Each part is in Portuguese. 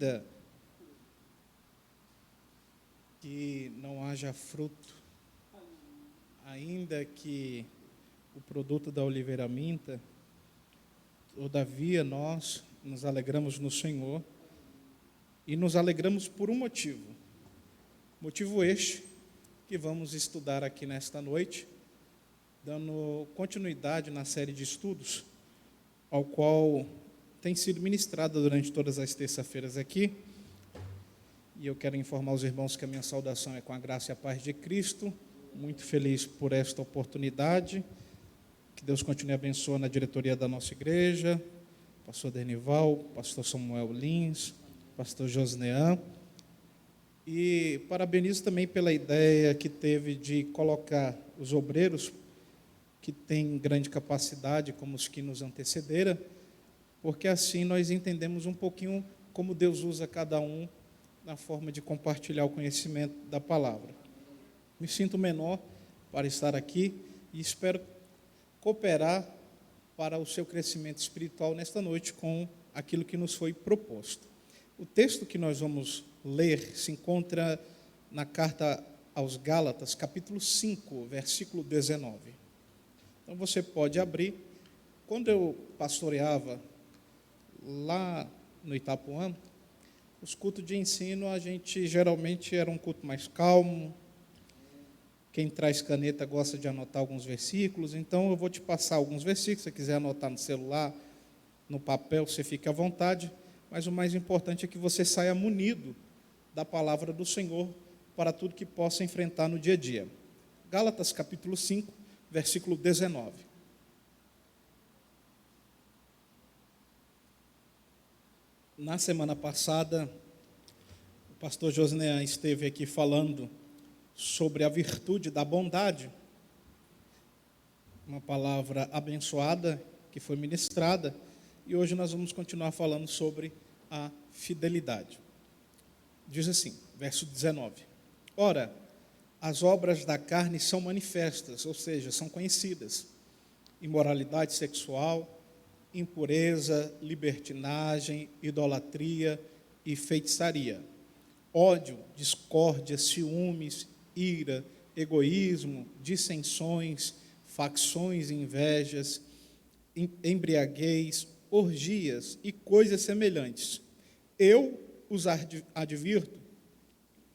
ainda que não haja fruto, ainda que o produto da oliveira minta, todavia nós nos alegramos no Senhor e nos alegramos por um motivo este que vamos estudar aqui nesta noite, dando continuidade na série de estudos, ao qual tem sido ministrada durante todas as terças-feiras aqui. E eu quero informar os irmãos que a minha saudação é com a graça e a paz de Cristo. Muito feliz por esta oportunidade. Que Deus continue abençoando a diretoria da nossa igreja, pastor Denival, pastor Samuel Lins, pastor Josnean. E parabenizo também pela ideia que teve de colocar os obreiros que têm grande capacidade, como os que nos antecederam, porque assim nós entendemos um pouquinho como Deus usa cada um na forma de compartilhar o conhecimento da palavra. Me sinto menor para estar aqui e espero cooperar para o seu crescimento espiritual nesta noite com aquilo que nos foi proposto. O texto que nós vamos ler se encontra na carta aos Gálatas, capítulo 5, versículo 19. Então você pode abrir. Quando eu pastoreava lá no Itapuã, os cultos de ensino, a gente geralmente era um culto mais calmo. Quem traz caneta gosta de anotar alguns versículos, então eu vou te passar alguns versículos. Se você quiser anotar no celular, no papel, você fica à vontade, mas o mais importante é que você saia munido da palavra do Senhor para tudo que possa enfrentar no dia a dia. Gálatas capítulo 5, versículo 19. Na semana passada, o pastor Josnean esteve aqui falando sobre a virtude da bondade, uma palavra abençoada que foi ministrada, e hoje nós vamos continuar falando sobre a fidelidade. Diz assim, verso 19: Ora, as obras da carne são manifestas, ou seja, são conhecidas: imoralidade sexual, impureza, libertinagem, idolatria e feitiçaria, ódio, discórdia, ciúmes, ira, egoísmo, dissensões, facções e invejas, embriaguez, orgias e coisas semelhantes. Eu os advirto,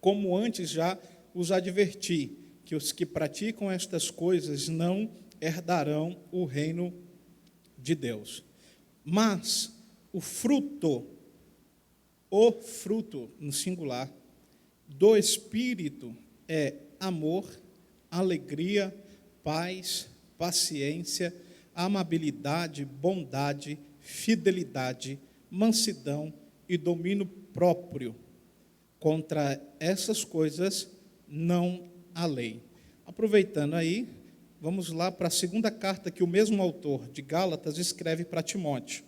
como antes já os adverti, que os que praticam estas coisas não herdarão o reino de Deus. Mas o fruto no singular do Espírito é amor, alegria, paz, paciência, amabilidade, bondade, fidelidade, mansidão e domínio próprio. Contra essas coisas não há lei. Aproveitando aí, vamos lá para a segunda carta que o mesmo autor de Gálatas escreve para Timóteo,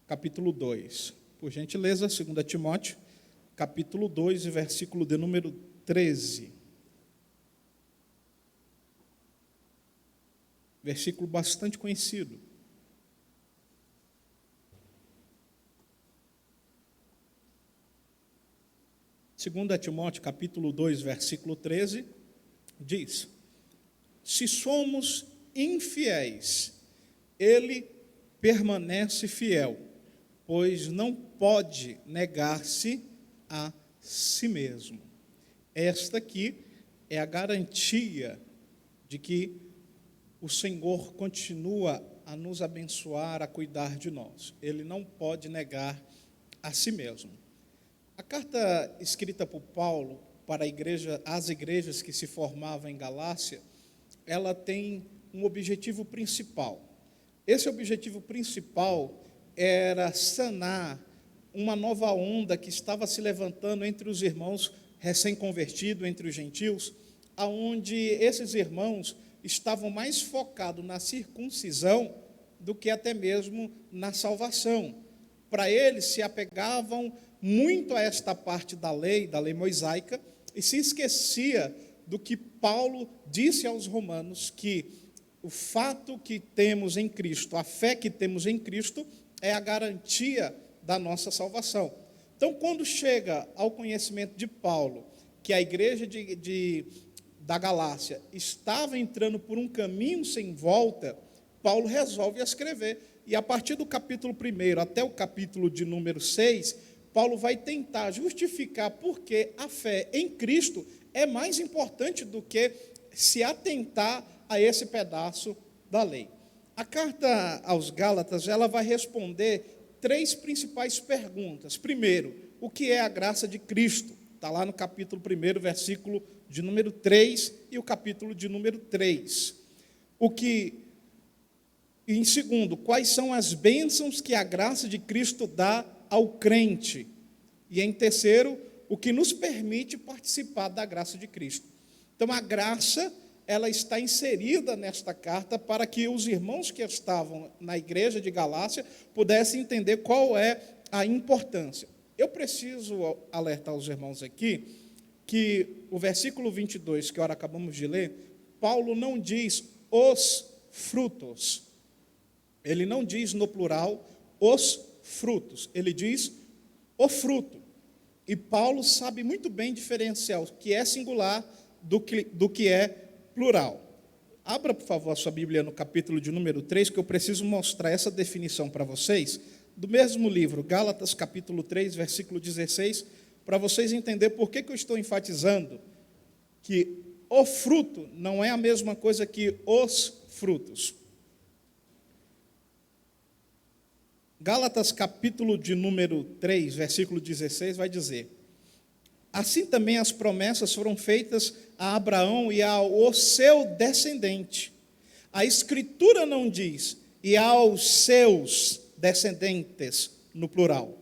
capítulo 2. Por gentileza, 2 Timóteo, capítulo 2, versículo de número 13. Versículo bastante conhecido. Segunda Timóteo, capítulo 2, versículo 13, diz: Se somos infiéis, ele permanece fiel, pois não pode negar-se a si mesmo. Esta aqui é a garantia de que o Senhor continua a nos abençoar, a cuidar de nós. Ele não pode negar a si mesmo. A carta escrita por Paulo para as igrejas que se formavam em Galácia, ela tem um objetivo principal. Esse objetivo principal era sanar uma nova onda que estava se levantando entre os irmãos recém-convertidos, entre os gentios, aonde esses irmãos estavam mais focados na circuncisão do que até mesmo na salvação. Para eles, se apegavam muito a esta parte da lei mosaica, e se esquecia do que Paulo disse aos romanos, que o fato que temos em Cristo, a fé que temos em Cristo, é a garantia da nossa salvação. Então, quando chega ao conhecimento de Paulo, que a igreja da Galácia estava entrando por um caminho sem volta, Paulo resolve escrever. E a partir do capítulo 1 até o capítulo de número 6, Paulo vai tentar justificar por que a fé em Cristo é mais importante do que se atentar a esse pedaço da lei. A carta aos Gálatas, ela vai responder 3 principais perguntas. Primeiro, o que é a graça de Cristo? Está lá no capítulo 1, versículo de número 3 e o capítulo de número 3. Em segundo, quais são as bênçãos que a graça de Cristo dá ao crente? E em terceiro, o que nos permite participar da graça de Cristo. Então, a graça, ela está inserida nesta carta para que os irmãos que estavam na igreja de Galácia pudessem entender qual é a importância. Eu preciso alertar os irmãos aqui que o versículo 22, que agora acabamos de ler, Paulo não diz os frutos. Ele não diz no plural os frutos, ele diz o fruto. E Paulo sabe muito bem diferenciar o que é singular do que é plural. Abra, por favor, a sua Bíblia no capítulo de número 3, que eu preciso mostrar essa definição para vocês, do mesmo livro, Gálatas, capítulo 3, versículo 16, para vocês entenderem por que eu estou enfatizando que o fruto não é a mesma coisa que os frutos. Gálatas, capítulo de número 3, versículo 16, vai dizer: assim também as promessas foram feitas a Abraão e ao seu descendente. A Escritura não diz, e aos seus descendentes, no plural,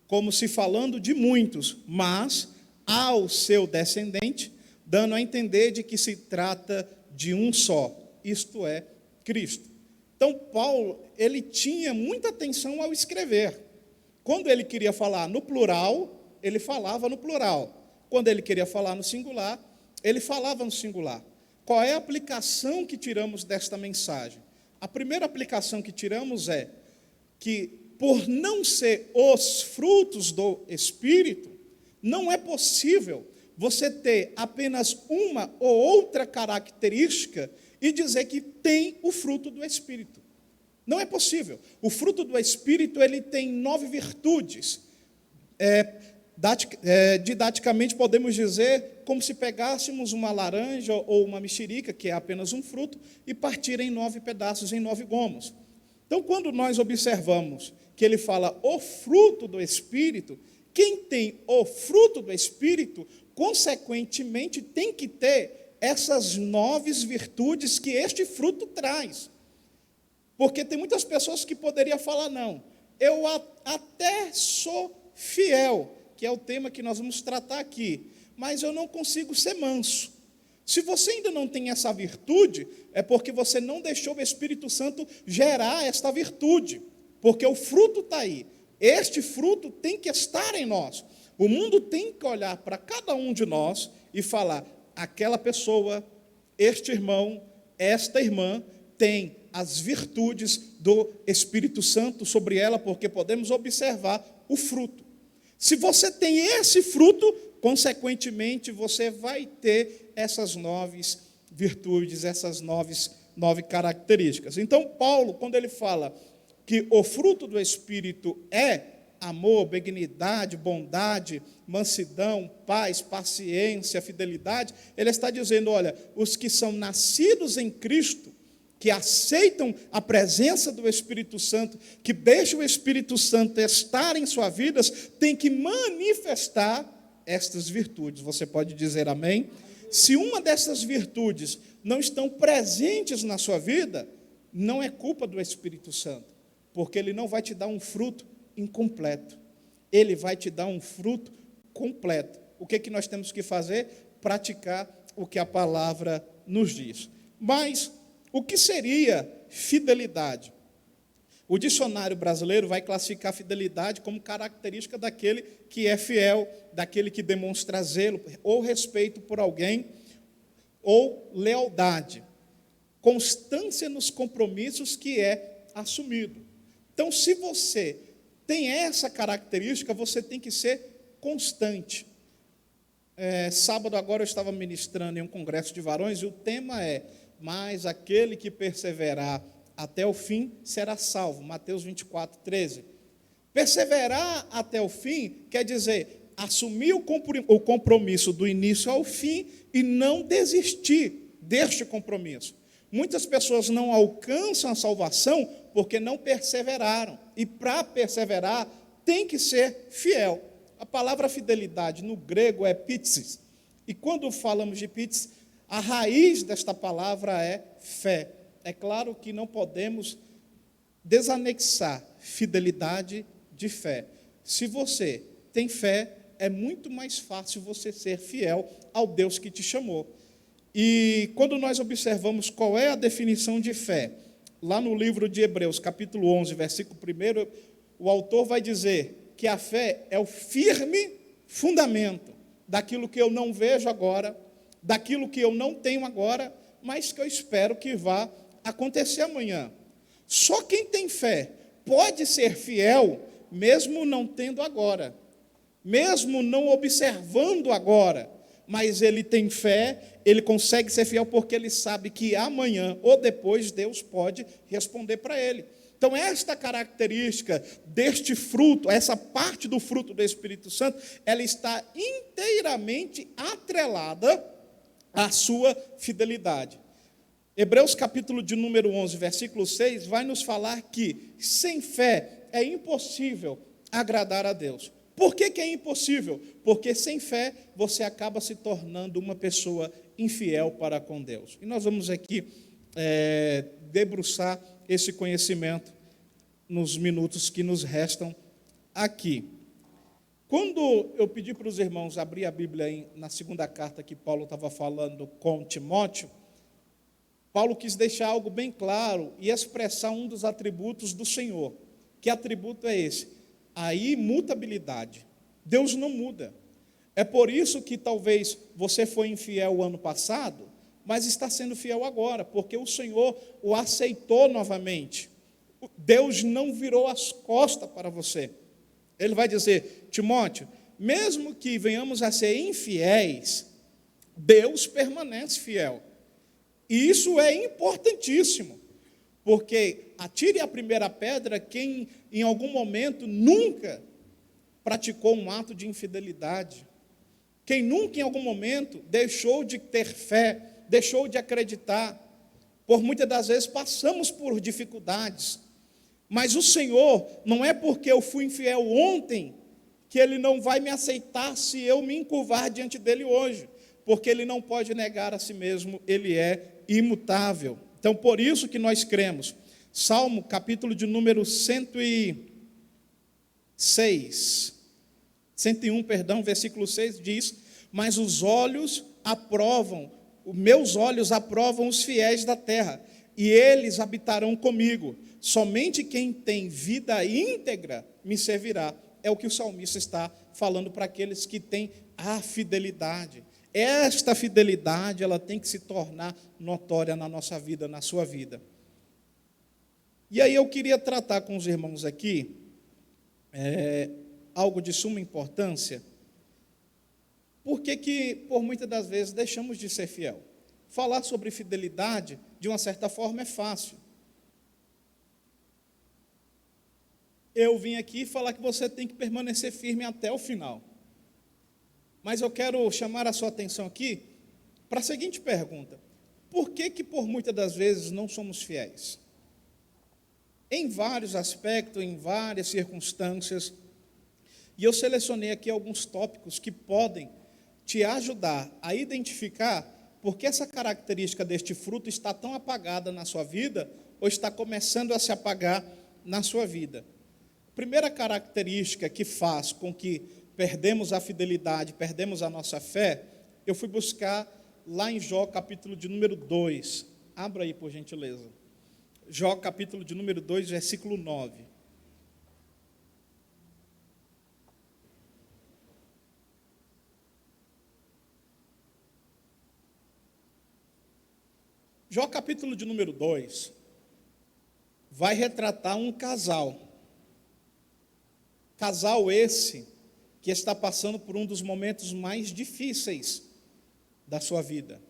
como se falando de muitos, mas ao seu descendente, dando a entender de que se trata de um só, isto é, Cristo. Então, Paulo, ele tinha muita atenção ao escrever. Quando ele queria falar no plural, ele falava no plural. Quando ele queria falar no singular, ele falava no singular. Qual é a aplicação que tiramos desta mensagem? A primeira aplicação que tiramos é que, por não ser os frutos do Espírito, não é possível você ter apenas uma ou outra característica e dizer que tem o fruto do Espírito. Não é possível. O fruto do Espírito, ele tem 9 virtudes. Didaticamente, podemos dizer como se pegássemos uma laranja ou uma mexerica, que é apenas um fruto, e partir em 9 pedaços, em 9 gomos. Então, quando nós observamos que ele fala o fruto do Espírito, quem tem o fruto do Espírito, consequentemente, tem que ter essas 9 virtudes que este fruto traz. Porque tem muitas pessoas que poderiam falar, não, eu até sou fiel, que é o tema que nós vamos tratar aqui, mas eu não consigo ser manso. Se você ainda não tem essa virtude, é porque você não deixou o Espírito Santo gerar esta virtude, porque o fruto está aí. Este fruto tem que estar em nós. O mundo tem que olhar para cada um de nós e falar, aquela pessoa, este irmão, esta irmã, tem as virtudes do Espírito Santo sobre ela, porque podemos observar o fruto. Se você tem esse fruto, consequentemente, você vai ter essas 9 virtudes, essas 9 características. Então, Paulo, quando ele fala que o fruto do Espírito é amor, benignidade, bondade, mansidão, paz, paciência, fidelidade, ele está dizendo, olha, os que são nascidos em Cristo, que aceitam a presença do Espírito Santo, que deixam o Espírito Santo estar em suas vidas, têm que manifestar estas virtudes. Você pode dizer amém? Se uma dessas virtudes não estão presentes na sua vida, não é culpa do Espírito Santo, porque ele não vai te dar um fruto incompleto. Ele vai te dar um fruto completo. O que nós temos que fazer? Praticar o que a palavra nos diz. Mas o que seria fidelidade? O dicionário brasileiro vai classificar fidelidade como característica daquele que é fiel, daquele que demonstra zelo ou respeito por alguém, ou lealdade, constância nos compromissos que é assumido. Então, se você tem essa característica, você tem que ser constante. Sábado agora eu estava ministrando em um congresso de varões e o tema é: mas aquele que perseverar até o fim será salvo. Mateus 24, 13. Perseverar até o fim quer dizer assumir o compromisso do início ao fim e não desistir deste compromisso. Muitas pessoas não alcançam a salvação porque não perseveraram. E para perseverar, tem que ser fiel. A palavra fidelidade no grego é pitsis. E quando falamos de pitsis, a raiz desta palavra é fé. É claro que não podemos desanexar fidelidade de fé. Se você tem fé, é muito mais fácil você ser fiel ao Deus que te chamou. E quando nós observamos qual é a definição de fé, lá no livro de Hebreus, capítulo 11, versículo 1, o autor vai dizer que a fé é o firme fundamento daquilo que eu não vejo agora, daquilo que eu não tenho agora, mas que eu espero que vá acontecer amanhã. Só quem tem fé pode ser fiel, mesmo não tendo agora, mesmo não observando agora, mas ele tem fé, ele consegue ser fiel porque ele sabe que amanhã ou depois Deus pode responder para ele. Então, esta característica deste fruto, essa parte do fruto do Espírito Santo, ela está inteiramente atrelada à sua fidelidade. Hebreus capítulo de número 11, versículo 6, vai nos falar que sem fé é impossível agradar a Deus. Por que é impossível? Porque sem fé você acaba se tornando uma pessoa infiel para com Deus. E nós vamos aqui debruçar esse conhecimento nos minutos que nos restam aqui. Quando eu pedi para os irmãos abrir a Bíblia na segunda carta que Paulo estava falando com Timóteo, Paulo quis deixar algo bem claro e expressar um dos atributos do Senhor. Que atributo é esse? A imutabilidade. Deus não muda. É por isso que talvez você foi infiel o ano passado, mas está sendo fiel agora, porque o Senhor o aceitou novamente. Deus não virou as costas para você. Ele vai dizer: Timóteo, mesmo que venhamos a ser infiéis, Deus permanece fiel. E isso é importantíssimo, porque atire a primeira pedra quem em algum momento nunca praticou um ato de infidelidade. Quem nunca em algum momento deixou de ter fé, deixou de acreditar. Por muitas das vezes passamos por dificuldades, mas o Senhor, não é porque eu fui infiel ontem, que Ele não vai me aceitar se eu me encurvar diante dEle hoje, porque Ele não pode negar a si mesmo, Ele é imutável. Então, por isso que nós cremos. Salmo, capítulo de número 101, versículo 6 diz: mas os meus olhos aprovam os fiéis da terra, e eles habitarão comigo. Somente quem tem vida íntegra me servirá. É o que o salmista está falando para aqueles que têm a fidelidade. Esta fidelidade, ela tem que se tornar notória na nossa vida, na sua vida. E aí eu queria tratar com os irmãos aqui algo de suma importância. Por que por muitas das vezes deixamos de ser fiel? Falar sobre fidelidade, de uma certa forma, é fácil. Eu vim aqui falar que você tem que permanecer firme até o final. Mas eu quero chamar a sua atenção aqui para a seguinte pergunta: por que por muitas das vezes não somos fiéis? Em vários aspectos, em várias circunstâncias, e eu selecionei aqui alguns tópicos que podem te ajudar a identificar por que essa característica deste fruto está tão apagada na sua vida, ou está começando a se apagar na sua vida. A primeira característica que faz com que perdemos a fidelidade, perdemos a nossa fé, eu fui buscar lá em Jó, capítulo de número 2. Abra aí, por gentileza. Jó, capítulo de número 2, versículo 9. Jó, capítulo de número 2, vai retratar um casal. Casal esse que está passando por um dos momentos mais difíceis da sua vida.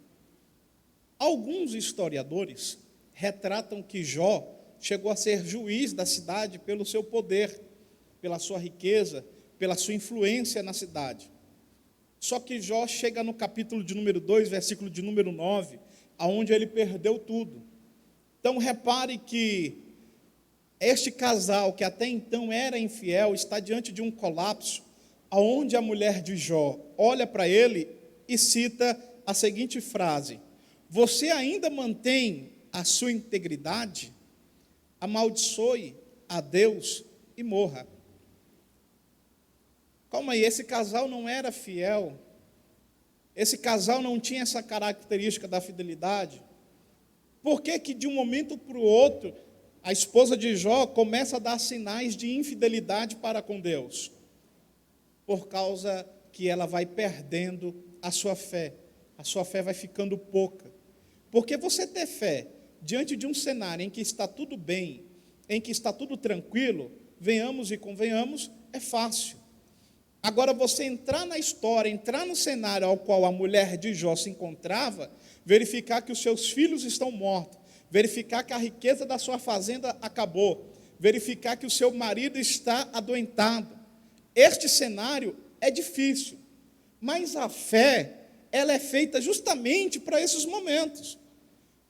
Alguns historiadores retratam que Jó chegou a ser juiz da cidade pelo seu poder, pela sua riqueza, pela sua influência na cidade. Só que Jó chega no capítulo de número 2, versículo de número 9, aonde ele perdeu tudo. Então repare que este casal, que até então era infiel, está diante de um colapso, aonde a mulher de Jó olha para ele e cita a seguinte frase: você ainda mantém a sua integridade? Amaldiçoe a Deus e morra. Calma aí, esse casal não era fiel, esse casal não tinha essa característica da fidelidade. Por que que de um momento para o outro, a esposa de Jó começa a dar sinais de infidelidade para com Deus? Por causa que ela vai perdendo a sua fé vai ficando pouca. Porque você ter fé diante de um cenário em que está tudo bem, em que está tudo tranquilo, venhamos e convenhamos, é fácil. Agora, você entrar na história, entrar no cenário ao qual a mulher de Jó se encontrava, verificar que os seus filhos estão mortos, verificar que a riqueza da sua fazenda acabou, verificar que o seu marido está adoentado. Este cenário é difícil, mas a fé, ela é feita justamente para esses momentos.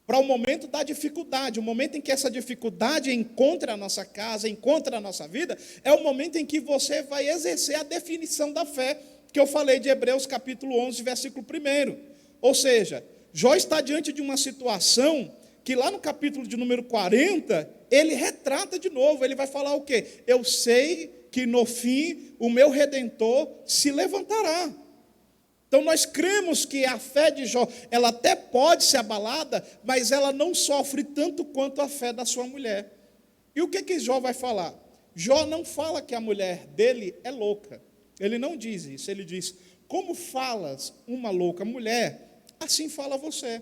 Para o momento da dificuldade, o momento em que essa dificuldade encontra a nossa casa, encontra a nossa vida, é o momento em que você vai exercer a definição da fé, que eu falei de Hebreus capítulo 11, versículo 1. Ou seja, Jó está diante de uma situação que lá no capítulo de número 40, ele retrata de novo, ele vai falar o quê? Eu sei que no fim o meu Redentor se levantará. Então nós cremos que a fé de Jó, ela até pode ser abalada, mas ela não sofre tanto quanto a fé da sua mulher. E o que Jó vai falar? Jó não fala que a mulher dele é louca. Ele não diz isso, ele diz: como falas uma louca mulher, assim fala você.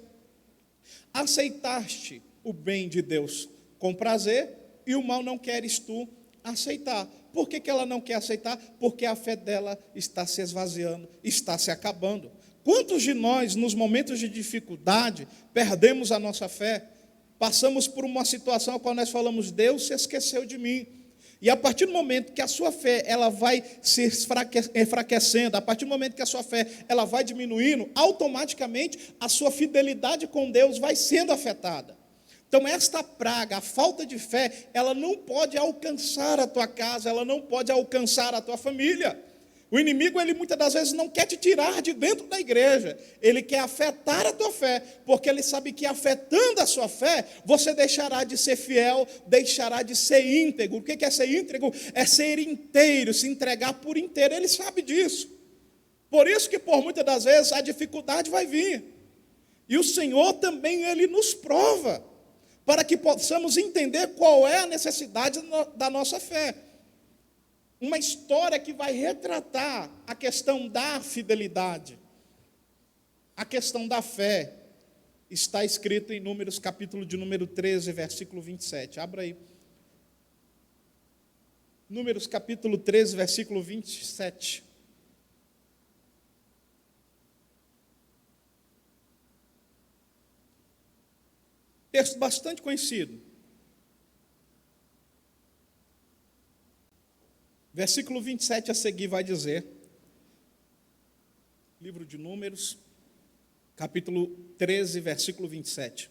Aceitaste o bem de Deus com prazer, e o mal não queres tu aceitar. Por que ela não quer aceitar? Porque a fé dela está se esvaziando, está se acabando. Quantos de nós, nos momentos de dificuldade, perdemos a nossa fé? Passamos por uma situação na qual nós falamos: Deus se esqueceu de mim. E a partir do momento que a sua fé ela vai se enfraquecendo, a partir do momento que a sua fé ela vai diminuindo, automaticamente a sua fidelidade com Deus vai sendo afetada. Então, esta praga, a falta de fé, ela não pode alcançar a tua casa, ela não pode alcançar a tua família. O inimigo, ele muitas das vezes não quer te tirar de dentro da igreja, ele quer afetar a tua fé, porque ele sabe que afetando a sua fé, você deixará de ser fiel, deixará de ser íntegro. O que é ser íntegro? É ser inteiro, se entregar por inteiro, ele sabe disso. Por isso que por muitas das vezes a dificuldade vai vir. E o Senhor também, ele nos prova, para que possamos entender qual é a necessidade da nossa fé. Uma história que vai retratar a questão da fidelidade, a questão da fé, está escrito em Números, capítulo de número 13, versículo 27. Abra aí. Números, capítulo 13, versículo 27. Texto bastante conhecido. Versículo 27 a seguir vai dizer, livro de Números, capítulo 13, versículo 27.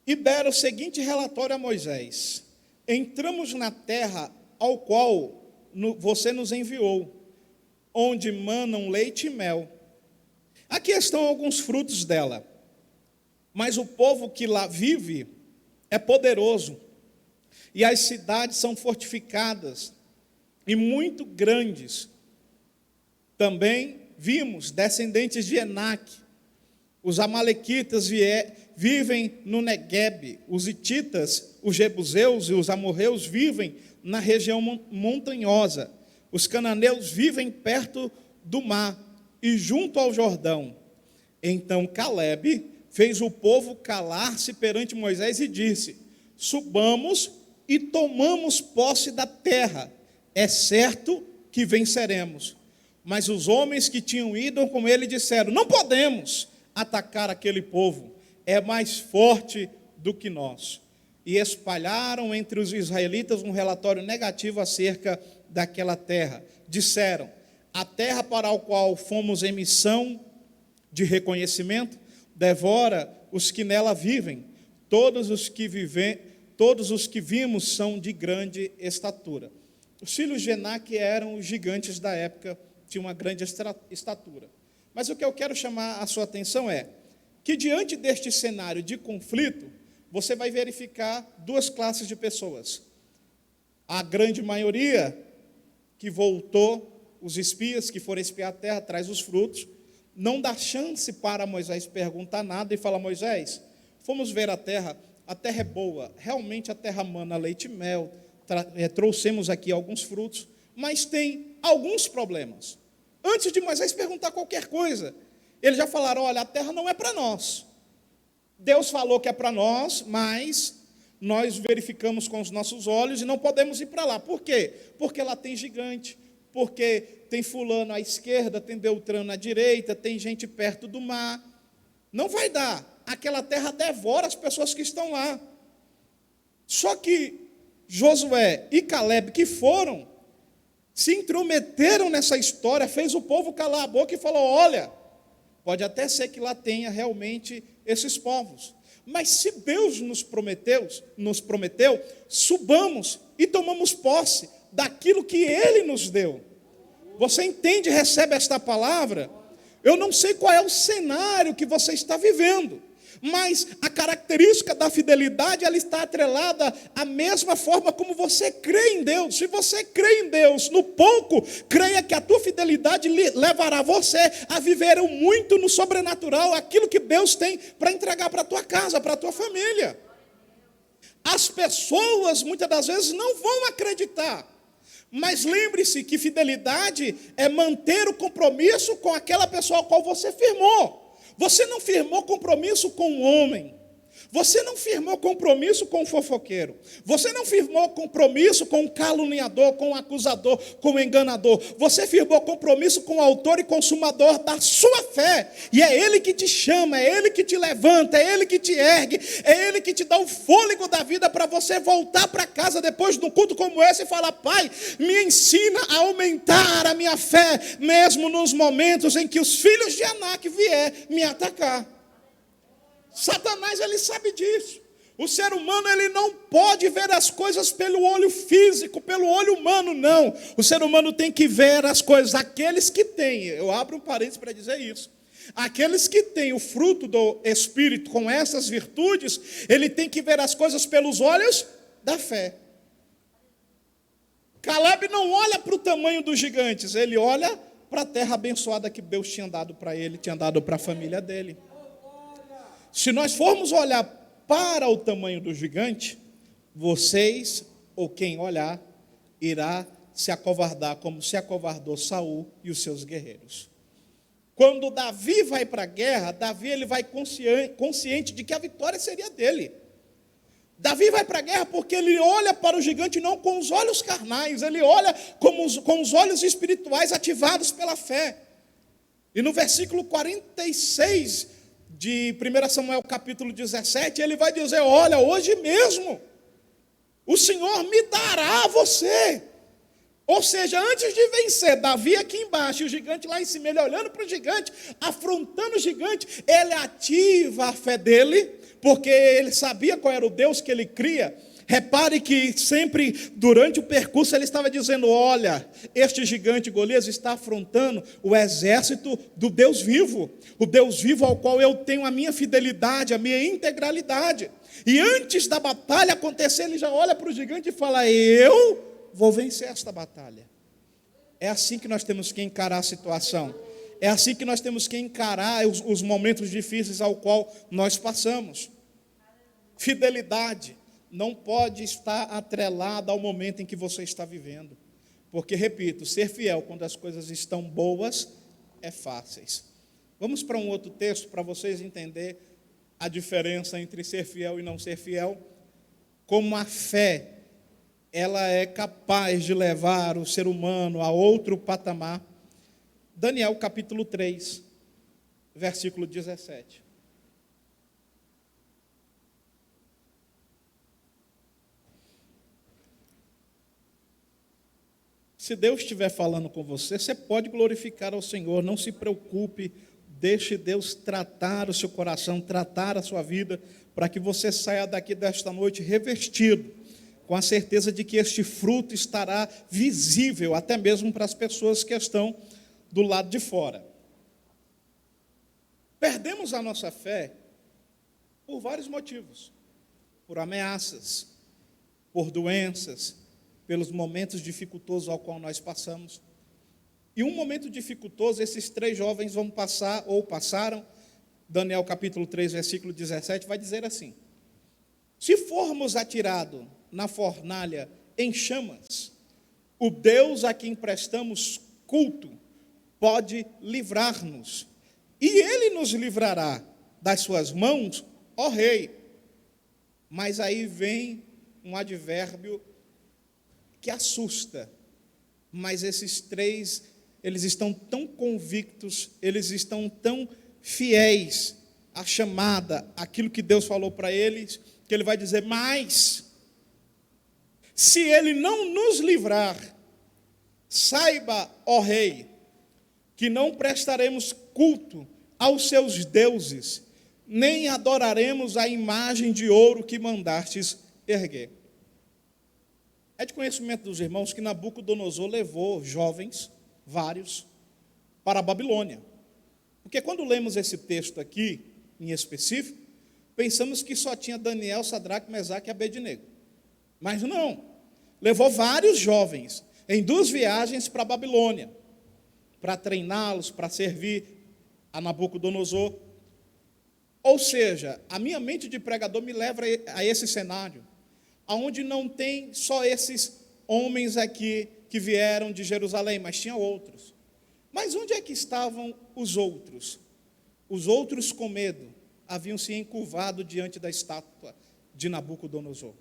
E deram o seguinte relatório a Moisés: entramos na terra ao qual você nos enviou, onde manam leite e mel. Aqui estão alguns frutos dela, mas o povo que lá vive é poderoso, e as cidades são fortificadas e muito grandes. Também vimos descendentes de Enaque. Os amalequitas vivem no Neguebe. Os hititas, os jebuseus e os amorreus vivem na região montanhosa. Os cananeus vivem perto do mar e junto ao Jordão. Então Calebe fez o povo calar-se perante Moisés e disse: subamos e tomamos posse da terra, é certo que venceremos. Mas os homens que tinham ido com ele disseram: não podemos atacar aquele povo, é mais forte do que nós. E espalharam entre os israelitas um relatório negativo acerca daquela terra. Disseram: a terra para a qual fomos em missão de reconhecimento devora os que nela vivem. Todos os que vimos são de grande estatura. Os filhos de Enaque eram os gigantes da época, tinham uma grande estatura. Mas o que eu quero chamar a sua atenção é que, diante deste cenário de conflito, você vai verificar duas classes de pessoas. A grande maioria que voltou, os espias que foram espiar a terra, traz os frutos, não dá chance para Moisés perguntar nada e falar: Moisés, fomos ver a terra é boa, realmente a terra mana leite e mel, trouxemos aqui alguns frutos, mas tem alguns problemas. Antes de Moisés perguntar qualquer coisa, eles já falaram: olha, a terra não é para nós. Deus falou que é para nós, mas nós verificamos com os nossos olhos e não podemos ir para lá. Por quê? Porque lá tem gigante, porque tem fulano à esquerda, tem Beltrano à direita, tem gente perto do mar. Não vai dar. Aquela terra devora as pessoas que estão lá. Só que Josué e Caleb, que foram, se intrometeram nessa história, fez o povo calar a boca e falou: olha, pode até ser que lá tenha realmente esses povos, mas se Deus nos prometeu, subamos e tomamos posse daquilo que Ele nos deu. Você entende, recebe esta palavra? Eu não sei qual é o cenário que você está vivendo, mas a característica da fidelidade, ela está atrelada à mesma forma como você crê em Deus. Se você crê em Deus no pouco, creia que a tua fidelidade levará você a viver o muito no sobrenatural, aquilo que Deus tem para entregar para a tua casa, para a tua família. As pessoas, muitas das vezes, não vão acreditar. Mas lembre-se que fidelidade é manter o compromisso com aquela pessoa ao qual você firmou. Você não firmou compromisso com um homem. Você não firmou compromisso com um fofoqueiro. Você não firmou compromisso com um caluniador, com um acusador, com um enganador. Você firmou compromisso com o autor e consumador da sua fé. E é Ele que te chama, é Ele que te levanta, é Ele que te ergue, é Ele que te dá o fôlego da vida para você voltar para casa depois de um culto como esse e falar: Pai, me ensina a aumentar a minha fé, mesmo nos momentos em que os filhos de Anak vier me atacar. Satanás, ele sabe disso. O ser humano, ele não pode ver as coisas pelo olho físico, pelo olho humano, não. O ser humano tem que ver as coisas, aqueles que têm, eu abro um parênteses para dizer isso, aqueles que têm o fruto do Espírito com essas virtudes, ele tem que ver as coisas pelos olhos da fé. Caleb não olha para o tamanho dos gigantes, ele olha para a terra abençoada que Deus tinha dado para ele, tinha dado para a família dele. Se nós formos olhar para o tamanho do gigante, vocês, ou quem olhar, irá se acovardar como se acovardou Saul e os seus guerreiros. Quando Davi vai para a guerra, Davi ele vai consciente de que a vitória seria dele. Davi vai para a guerra porque ele olha para o gigante não com os olhos carnais, ele olha com os olhos espirituais ativados pela fé. E no versículo 46 de 1 Samuel capítulo 17, ele vai dizer: olha, hoje mesmo o Senhor me dará a você. Ou seja, antes de vencer Davi aqui embaixo e o gigante lá em cima, ele olhando para o gigante, afrontando o gigante, ele ativa a fé dele, porque ele sabia qual era o Deus que ele cria. Repare que sempre durante o percurso ele estava dizendo: olha, este gigante Golias está afrontando o exército do Deus vivo, o Deus vivo ao qual eu tenho a minha fidelidade, a minha integralidade. E antes da batalha acontecer, ele já olha para o gigante e fala: eu vou vencer esta batalha. É assim que nós temos que encarar a situação. É assim que nós temos que encarar os momentos difíceis ao qual nós passamos. Fidelidade não pode estar atrelada ao momento em que você está vivendo. Porque, repito, ser fiel quando as coisas estão boas é fácil. Vamos para um outro texto para vocês entenderem a diferença entre ser fiel e não ser fiel. Como a fé, ela é capaz de levar o ser humano a outro patamar. Daniel capítulo 3, versículo 17. Se Deus estiver falando com você, você pode glorificar ao Senhor, não se preocupe, deixe Deus tratar o seu coração, tratar a sua vida, para que você saia daqui desta noite revestido, com a certeza de que este fruto estará visível, até mesmo para as pessoas que estão do lado de fora. Perdemos a nossa fé por vários motivos, por ameaças, por doenças, pelos momentos dificultosos ao qual nós passamos. E um momento dificultoso, esses 3 jovens vão passar, ou passaram. Daniel capítulo 3, versículo 17, vai dizer assim: se formos atirados na fornalha em chamas, o Deus a quem prestamos culto pode livrar-nos, e Ele nos livrará das suas mãos, ó Rei. Mas aí vem um advérbio que assusta, mas esses 3, eles estão tão convictos, eles estão tão fiéis à chamada, àquilo que Deus falou para eles, que ele vai dizer: mas, se Ele não nos livrar, saiba, ó Rei, que não prestaremos culto aos seus deuses, nem adoraremos a imagem de ouro que mandastes erguer. É de conhecimento dos irmãos que Nabucodonosor levou jovens, vários, para a Babilônia. Porque quando lemos esse texto aqui, em específico, pensamos que só tinha Daniel, Sadraque, Mesaque e Abednego. Mas não, levou vários jovens em 2 viagens para a Babilônia, para treiná-los, para servir a Nabucodonosor. Ou seja, a minha mente de pregador me leva a esse cenário, onde não tem só esses homens aqui que vieram de Jerusalém, mas tinha outros. Mas onde é que estavam os outros? Os outros, com medo, haviam se encurvado diante da estátua de Nabucodonosor.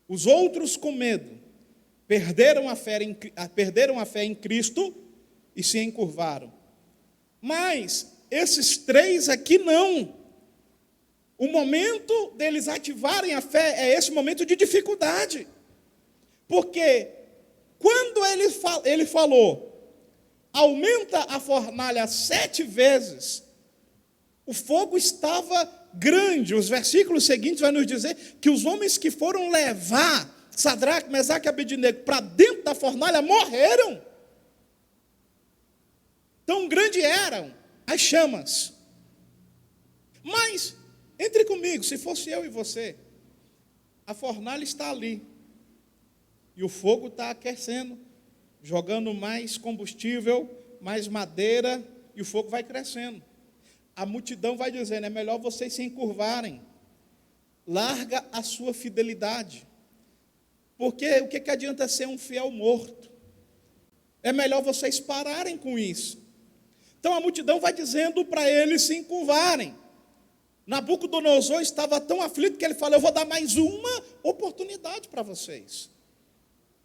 Os outros, com medo, perderam a fé em Cristo e se encurvaram. Mas esses 3 aqui não. O momento deles ativarem a fé é esse momento de dificuldade. Porque quando ele falou, aumenta a fornalha 7 vezes, o fogo estava grande. Os versículos seguintes vão nos dizer que os homens que foram levar Sadraque, Mesaque e Abednego para dentro da fornalha morreram. Tão grande eram as chamas. Mas entre comigo, se fosse eu e você, a fornalha está ali, e o fogo está aquecendo, jogando mais combustível, mais madeira, e o fogo vai crescendo. A multidão vai dizendo: é melhor vocês se encurvarem, larga a sua fidelidade, porque o que adianta ser um fiel morto? É melhor vocês pararem com isso. Então a multidão vai dizendo para eles se encurvarem. Nabucodonosor estava tão aflito que ele falou: eu vou dar mais uma oportunidade para vocês.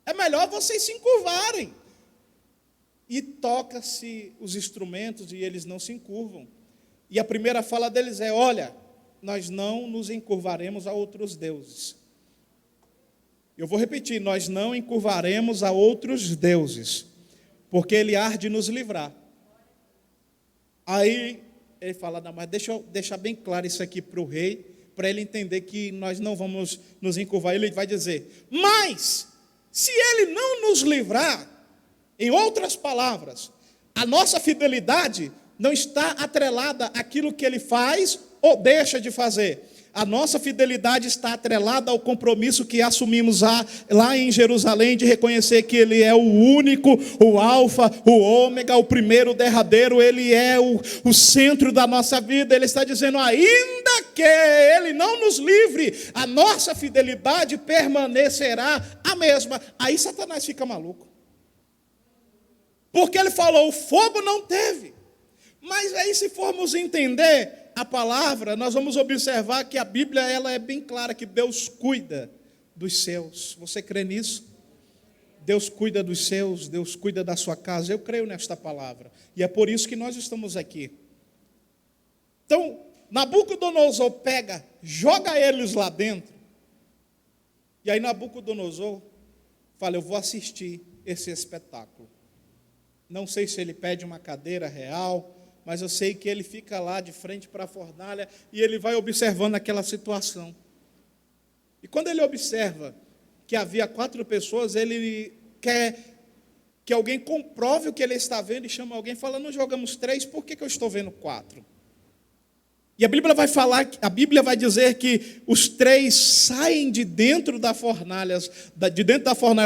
É melhor vocês se encurvarem. E toca-se os instrumentos e eles não se encurvam. E a primeira fala deles é: olha, nós não nos encurvaremos a outros deuses. Eu vou repetir: nós não encurvaremos a outros deuses, porque Ele há de nos livrar. Aí ele fala: não, mas deixa eu deixar bem claro isso aqui para o rei, para ele entender que nós não vamos nos encurvar. Ele vai dizer: mas, se Ele não nos livrar, em outras palavras, a nossa fidelidade não está atrelada àquilo que Ele faz ou deixa de fazer. A nossa fidelidade está atrelada ao compromisso que assumimos lá em Jerusalém, de reconhecer que Ele é o único, o alfa, o ômega, o primeiro, o derradeiro. Ele é o centro da nossa vida. Ele está dizendo: ainda que Ele não nos livre, a nossa fidelidade permanecerá a mesma. Aí Satanás fica maluco, porque ele falou: o fogo não teve. Mas aí, se formos entender a palavra, nós vamos observar que a Bíblia ela é bem clara, que Deus cuida dos seus. Você crê nisso? Deus cuida dos seus, Deus cuida da sua casa. Eu creio nesta palavra. E é por isso que nós estamos aqui. Então, Nabucodonosor pega, joga eles lá dentro. E aí Nabucodonosor fala, eu vou assistir esse espetáculo. Não sei se ele pede uma cadeira real, mas eu sei que ele fica lá de frente para a fornalha e ele vai observando aquela situação. E quando ele observa que havia 4 pessoas, ele quer que alguém comprove o que ele está vendo e chama alguém e fala, não jogamos 3, por que eu estou vendo 4? E a Bíblia vai falar, a Bíblia vai dizer que os 3 saem de dentro da fornalha,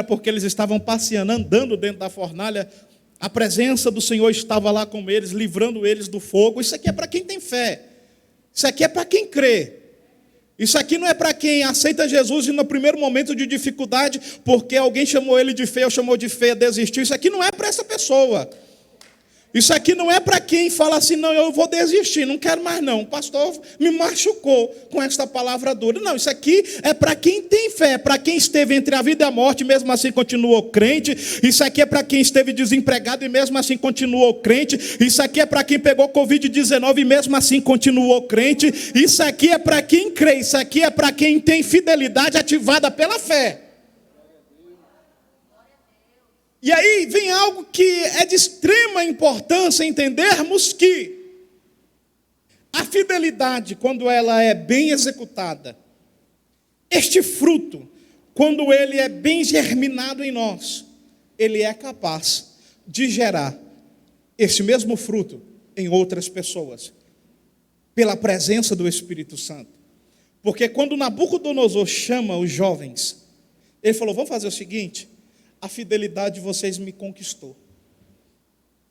porque eles estavam passeando, andando dentro da fornalha. A presença do Senhor estava lá com eles, livrando eles do fogo. Isso aqui é para quem tem fé. Isso aqui é para quem crê. Isso aqui não é para quem aceita Jesus e no primeiro momento de dificuldade, porque alguém chamou ele de feio, chamou de feia, desistiu. Isso aqui não é para essa pessoa. Isso aqui não é para quem fala assim, não, eu vou desistir, não quero mais não. O pastor me machucou com esta palavra dura. Não, isso aqui é para quem tem fé, para quem esteve entre a vida e a morte e mesmo assim continuou crente. Isso aqui é para quem esteve desempregado e mesmo assim continuou crente. Isso aqui é para quem pegou Covid-19 e mesmo assim continuou crente. Isso aqui é para quem crê, isso aqui é para quem tem fidelidade ativada pela fé. E aí vem algo que é de extrema importância entendermos que a fidelidade, quando ela é bem executada, este fruto, quando ele é bem germinado em nós, ele é capaz de gerar esse mesmo fruto em outras pessoas, pela presença do Espírito Santo. Porque quando Nabucodonosor chama os jovens, ele falou, vamos fazer o seguinte, a fidelidade de vocês me conquistou.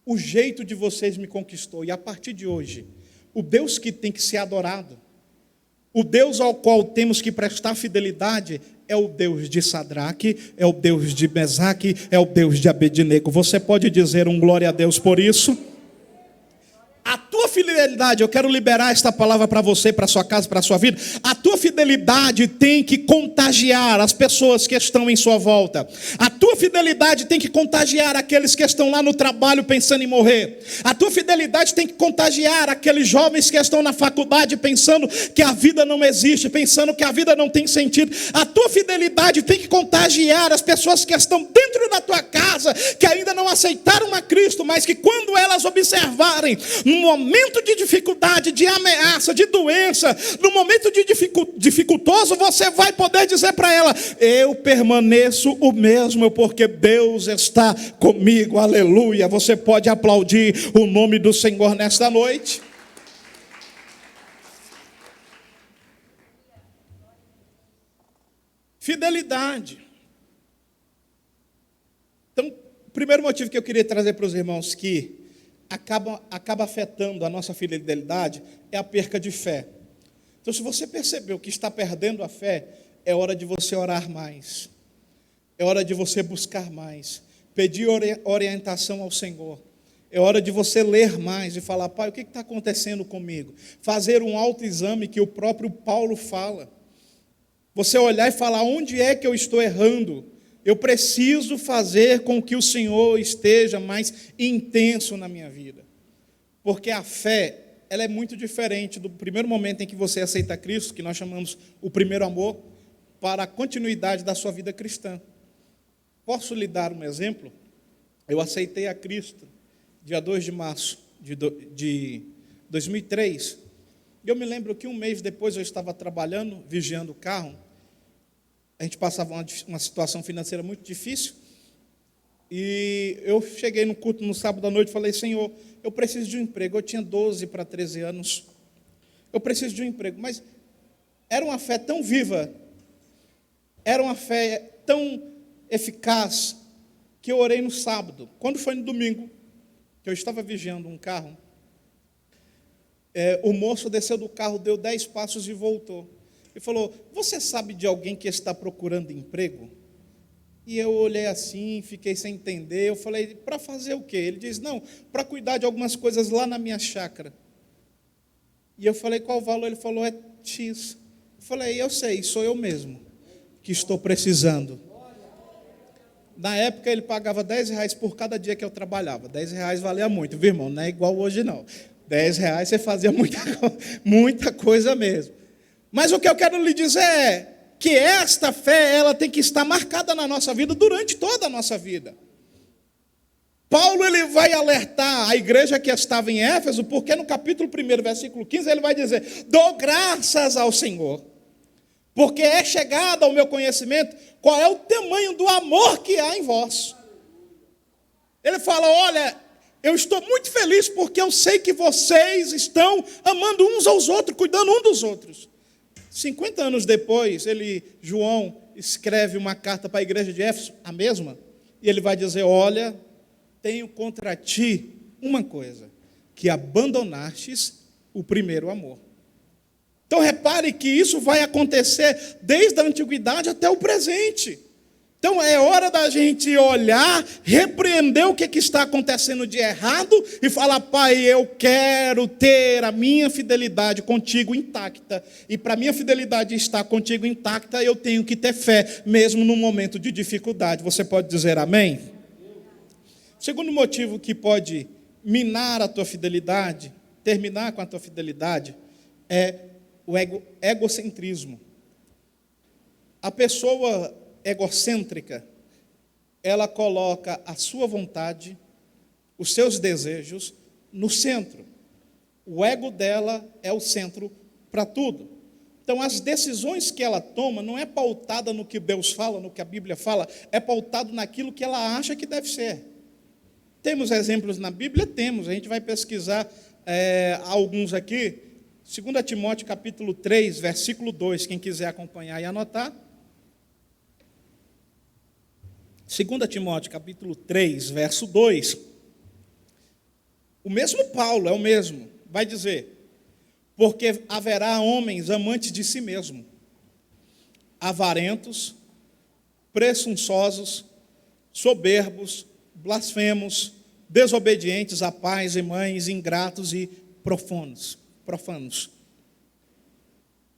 O jeito de vocês me conquistou. E a partir de hoje, o Deus que tem que ser adorado, o Deus ao qual temos que prestar fidelidade, é o Deus de Sadraque, é o Deus de Mesaque, é o Deus de Abednego. Você pode dizer um glória a Deus por isso? A tua fidelidade, eu quero liberar esta palavra para você, para a sua casa, para a sua vida. A tua fidelidade tem que contagiar as pessoas que estão em sua volta. A tua fidelidade tem que contagiar aqueles que estão lá no trabalho pensando em morrer. A tua fidelidade tem que contagiar aqueles jovens que estão na faculdade pensando que a vida não existe, pensando que a vida não tem sentido. A tua fidelidade tem que contagiar as pessoas que estão dentro da tua casa, que ainda não aceitaram a Cristo, mas que quando elas observarem no momento de dificuldade, de ameaça, de doença, no momento de dificultoso, você vai poder dizer para ela, eu permaneço o mesmo, porque Deus está comigo, aleluia. Você pode aplaudir o nome do Senhor nesta noite. Fidelidade. Então, o primeiro motivo que eu queria trazer para os irmãos que acaba afetando a nossa fidelidade é a perca de fé. Então, se você percebeu que está perdendo a fé, é hora de você orar mais. É hora de você buscar mais. Pedir orientação ao Senhor. É hora de você ler mais e falar, pai, o que está acontecendo comigo? Fazer um autoexame que o próprio Paulo fala. Você olhar e falar, onde é que eu estou errando? Eu preciso fazer com que o Senhor esteja mais intenso na minha vida. Porque a fé, ela é muito diferente do primeiro momento em que você aceita Cristo, que nós chamamos o primeiro amor, para a continuidade da sua vida cristã. Posso lhe dar um exemplo? Eu aceitei a Cristo dia 2 de março de 2003. E eu me lembro que um mês depois eu estava trabalhando, vigiando o carro. A gente passava uma situação financeira muito difícil, e eu cheguei no culto no sábado à noite e falei, Senhor, eu preciso de um emprego. Eu tinha 12 para 13 anos, eu preciso de um emprego, mas era uma fé tão viva, era uma fé tão eficaz, que eu orei no sábado. Quando foi no domingo, que eu estava vigiando um carro, o moço desceu do carro, deu 10 passos e voltou. Ele falou, você sabe de alguém que está procurando emprego? E eu olhei assim, fiquei sem entender. Eu falei, para fazer o quê? Ele diz, não, para cuidar de algumas coisas lá na minha chácara. E eu falei, qual o valor? Ele falou, é X. Eu falei, eu sei, sou eu mesmo. que estou precisando. Na época ele pagava R$10 por cada dia que eu trabalhava. R$10 valia muito, viu, irmão? Não é igual hoje, não. R$10 você fazia muita coisa mesmo. Mas o que eu quero lhe dizer é que esta fé, ela tem que estar marcada na nossa vida durante toda a nossa vida. Paulo, ele vai alertar a igreja que estava em Éfeso, porque no capítulo 1, versículo 15, ele vai dizer: dou graças ao Senhor, porque é chegado ao meu conhecimento qual é o tamanho do amor que há em vós. Ele fala: olha, eu estou muito feliz porque eu sei que vocês estão amando uns aos outros, cuidando uns dos outros. 50 anos depois, João escreve uma carta para a igreja de Éfeso, a mesma, e ele vai dizer: olha, tenho contra ti uma coisa, que abandonastes o primeiro amor. Então repare que isso vai acontecer desde a antiguidade até o presente. Então é hora da gente olhar, repreender o que está acontecendo de errado e falar: Pai, eu quero ter a minha fidelidade contigo intacta. E para a minha fidelidade estar contigo intacta, eu tenho que ter fé, mesmo no momento de dificuldade. Você pode dizer amém? O segundo motivo que pode minar a tua fidelidade, terminar com a tua fidelidade, é o egocentrismo. A pessoa egocêntrica, ela coloca a sua vontade, os seus desejos no centro. O ego dela é o centro para tudo. Então, as decisões que ela toma não é pautada no que Deus fala, no que a Bíblia fala, é pautado naquilo que ela acha que deve ser. Temos exemplos na Bíblia? Temos. A gente vai pesquisar alguns aqui. 2 Timóteo capítulo 3, versículo 2, quem quiser acompanhar e anotar. 2 Timóteo capítulo 3, verso 2. O mesmo Paulo, é o mesmo, vai dizer: porque haverá homens amantes de si mesmo, avarentos, presunçosos, soberbos, blasfemos, desobedientes a pais e mães, ingratos e profanos.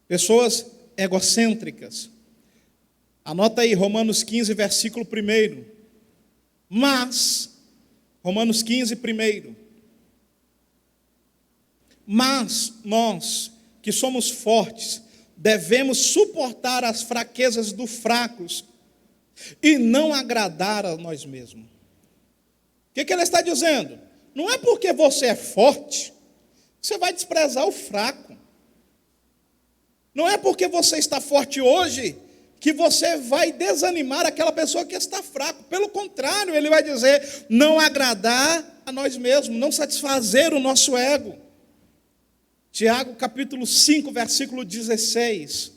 Pessoas egocêntricas. Anota aí, Romanos 15, versículo 1. Mas, Romanos 15, 1. Mas nós, que somos fortes, devemos suportar as fraquezas dos fracos e não agradar a nós mesmos. O que ele está dizendo? Não é porque você é forte que você vai desprezar o fraco. Não é porque você está forte hoje que você vai desanimar aquela pessoa que está fraca. Pelo contrário, ele vai dizer: não agradar a nós mesmos, não satisfazer o nosso ego. Tiago capítulo 5, versículo 16.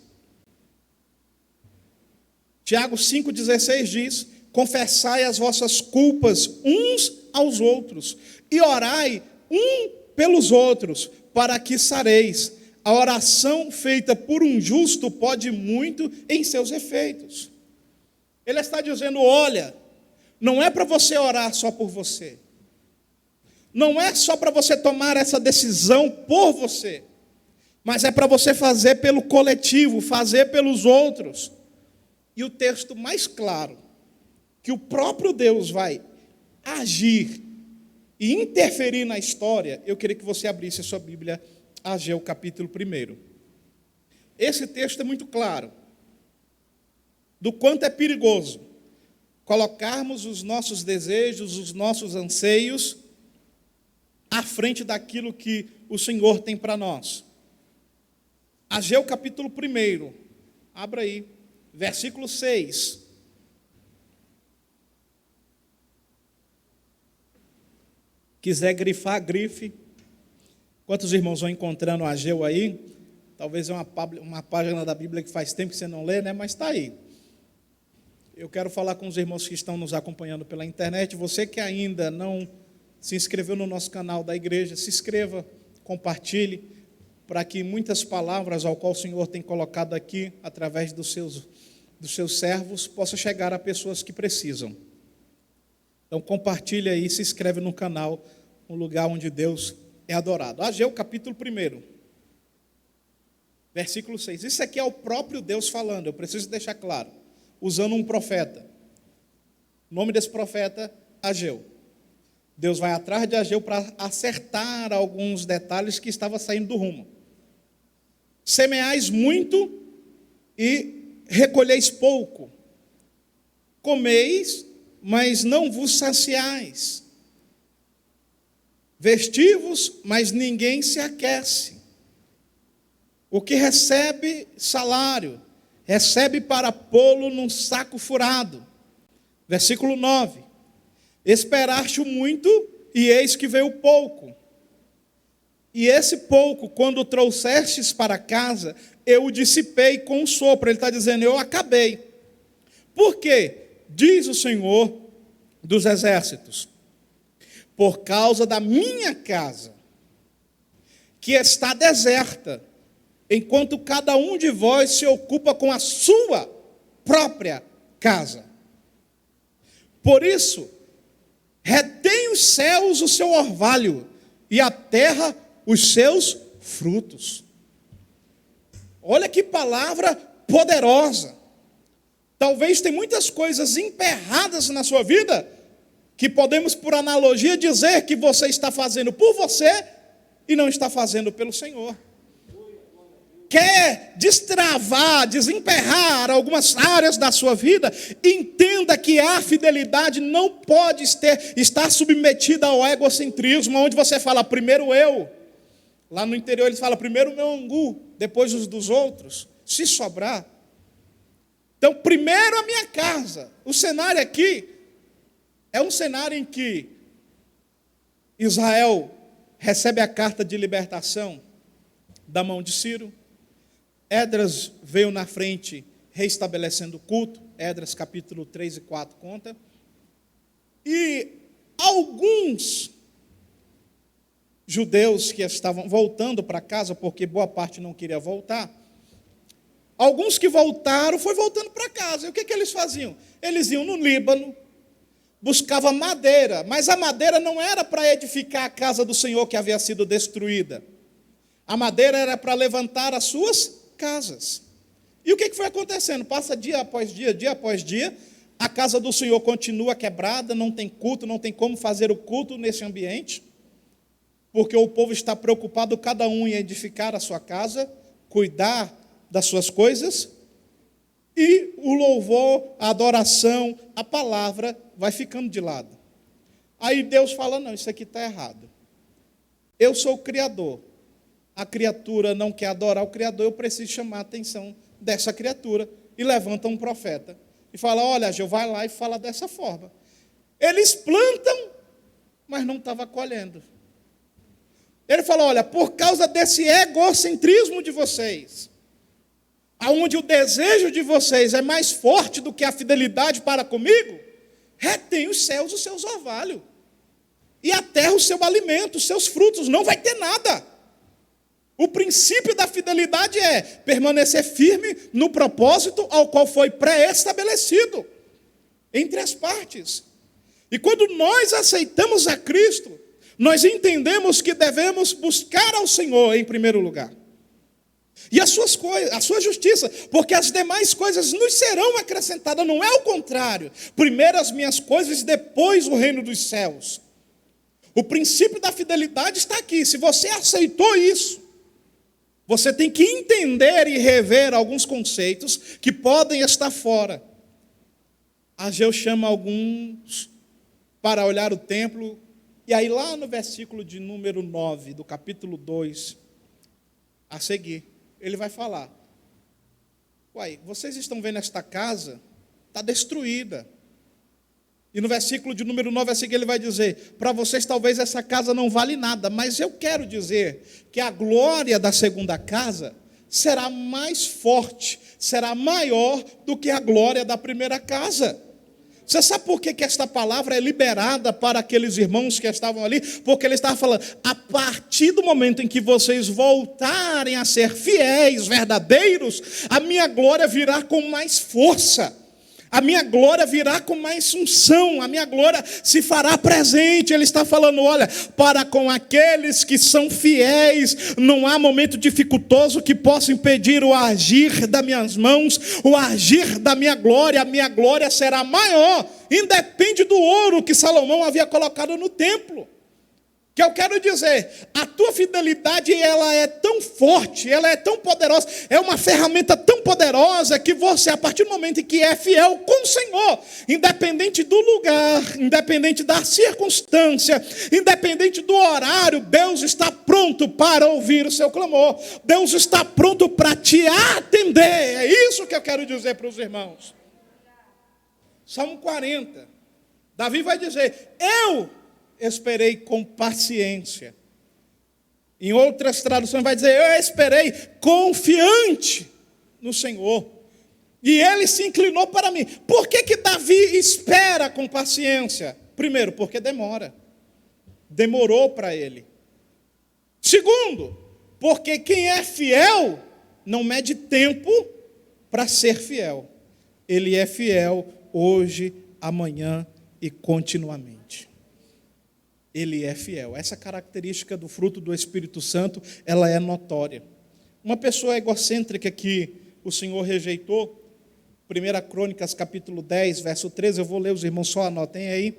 Tiago 5,16 diz: confessai as vossas culpas uns aos outros, e orai um pelos outros, para que sareis. A oração feita por um justo pode muito em seus efeitos. Ele está dizendo: olha, não é para você orar só por você. Não é só para você tomar essa decisão por você, mas é para você fazer pelo coletivo, fazer pelos outros. E o texto mais claro, que o próprio Deus vai agir e interferir na história, eu queria que você abrisse a sua Bíblia, Ageu capítulo 1. Esse texto é muito claro do quanto é perigoso colocarmos os nossos desejos, os nossos anseios à frente daquilo que o Senhor tem para nós. Ageu capítulo 1, abra aí, versículo 6. Quiser grifar, grife. Quantos irmãos vão encontrando Ageu aí? Talvez é uma página da Bíblia que faz tempo que você não lê, né? Mas está aí. Eu quero falar com os irmãos que estão nos acompanhando pela internet. Você que ainda não se inscreveu no nosso canal da igreja, se inscreva, compartilhe, para que muitas palavras ao qual o Senhor tem colocado aqui, através dos seus servos, possam chegar a pessoas que precisam. Então compartilhe aí, se inscreve no canal, um lugar onde Deus é adorado. Ageu capítulo 1, versículo 6. Isso aqui é o próprio Deus falando, eu preciso deixar claro. usando um profeta. O nome desse profeta, Ageu. Deus vai atrás de Ageu para acertar alguns detalhes que estava saindo do rumo. Semeais muito e recolheis pouco. Comeis, mas não vos saciais. Vestivos, mas ninguém se aquece. O que recebe salário, recebe para pô-lo num saco furado. Versículo 9. Esperaste muito, e eis que veio pouco. E esse pouco, quando trouxestes para casa, eu o dissipei com um sopro. Ele está dizendo, eu acabei. Por quê? Diz o Senhor dos Exércitos. Por causa da minha casa, que está deserta, enquanto cada um de vós se ocupa com a sua própria casa. Por isso, retém os céus o seu orvalho, e a terra os seus frutos. Olha que palavra poderosa. Talvez tem muitas coisas emperradas na sua vida, que podemos, por analogia, dizer que você está fazendo por você, e não está fazendo pelo Senhor. Quer destravar, desemperrar algumas áreas da sua vida, entenda que a fidelidade não pode estar submetida ao egocentrismo, onde você fala, primeiro eu. Lá no interior eles falam, primeiro o meu angu, depois os dos outros, se sobrar. Então, primeiro a minha casa. O cenário aqui é um cenário em que Israel recebe a carta de libertação da mão de Ciro. Esdras veio na frente reestabelecendo o culto. Esdras capítulo 3 e 4 conta. E alguns judeus que estavam voltando para casa, porque boa parte não queria voltar, alguns que voltaram, foi voltando para casa. E o que eles faziam? Eles iam no Líbano, buscavam madeira, mas a madeira não era para edificar a casa do Senhor que havia sido destruída. A madeira era para levantar as suas casas. E o que foi acontecendo? Passa dia após dia, a casa do Senhor continua quebrada, não tem culto, não tem como fazer o culto nesse ambiente, porque o povo está preocupado, cada um em edificar a sua casa, cuidar das suas coisas, e o louvor, a adoração, a palavra vai ficando de lado. Aí Deus fala, não, isso aqui está errado. Eu sou o Criador. A criatura não quer adorar o Criador, eu preciso chamar a atenção dessa criatura. E levanta um profeta. E fala, olha, Ageu, vai lá e fala dessa forma. Eles plantam, mas não estavam colhendo. Ele fala, olha, por causa desse egocentrismo de vocês, aonde o desejo de vocês é mais forte do que a fidelidade para comigo, retém os céus os seus orvalhos. E a terra o seu alimento, os seus frutos, não vai ter nada. O princípio da fidelidade é permanecer firme no propósito ao qual foi pré-estabelecido entre as partes. E quando nós aceitamos a Cristo, nós entendemos que devemos buscar ao Senhor em primeiro lugar. E as suas coisas, a sua justiça, porque as demais coisas nos serão acrescentadas, não é o contrário. Primeiro as minhas coisas, depois o reino dos céus. O princípio da fidelidade está aqui. Se você aceitou isso, você tem que entender e rever alguns conceitos que podem estar fora. Ageu chama alguns para olhar o templo, e aí lá no versículo de número 9, do capítulo 2, a seguir, ele vai falar, uai, vocês estão vendo esta casa? Está destruída. E no versículo de número 9 a seguir ele vai dizer, para vocês talvez essa casa não vale nada, mas eu quero dizer que a glória da segunda casa será mais forte, será maior do que a glória da primeira casa. Você sabe por que esta palavra é liberada para aqueles irmãos que estavam ali? Porque ele estava falando, a partir do momento em que vocês voltarem a ser fiéis, verdadeiros, a minha glória virá com mais força. A minha glória virá com mais unção, a minha glória se fará presente. Ele está falando, olha, para com aqueles que são fiéis, não há momento dificultoso que possa impedir o agir das minhas mãos, o agir da minha glória. A minha glória será maior, independe do ouro que Salomão havia colocado no templo. Que eu quero dizer, a tua fidelidade, ela é tão forte, ela é tão poderosa, é uma ferramenta tão poderosa que você, a partir do momento em que é fiel com o Senhor, independente do lugar, independente da circunstância, independente do horário, Deus está pronto para ouvir o seu clamor. Deus está pronto para te atender. É isso que eu quero dizer para os irmãos. Salmo 40. Davi vai dizer, eu esperei com paciência. Em outras traduções vai dizer, eu esperei confiante no Senhor. E ele se inclinou para mim. Por que Davi espera com paciência? Primeiro, porque demora. Demorou para ele. Segundo, porque quem é fiel não mede tempo para ser fiel. Ele é fiel hoje, amanhã e continuamente. Ele é fiel. Essa característica do fruto do Espírito Santo, ela é notória. Uma pessoa egocêntrica que o Senhor rejeitou, 1 Crônicas, capítulo 10, verso 13, eu vou ler, os irmãos só anotem aí.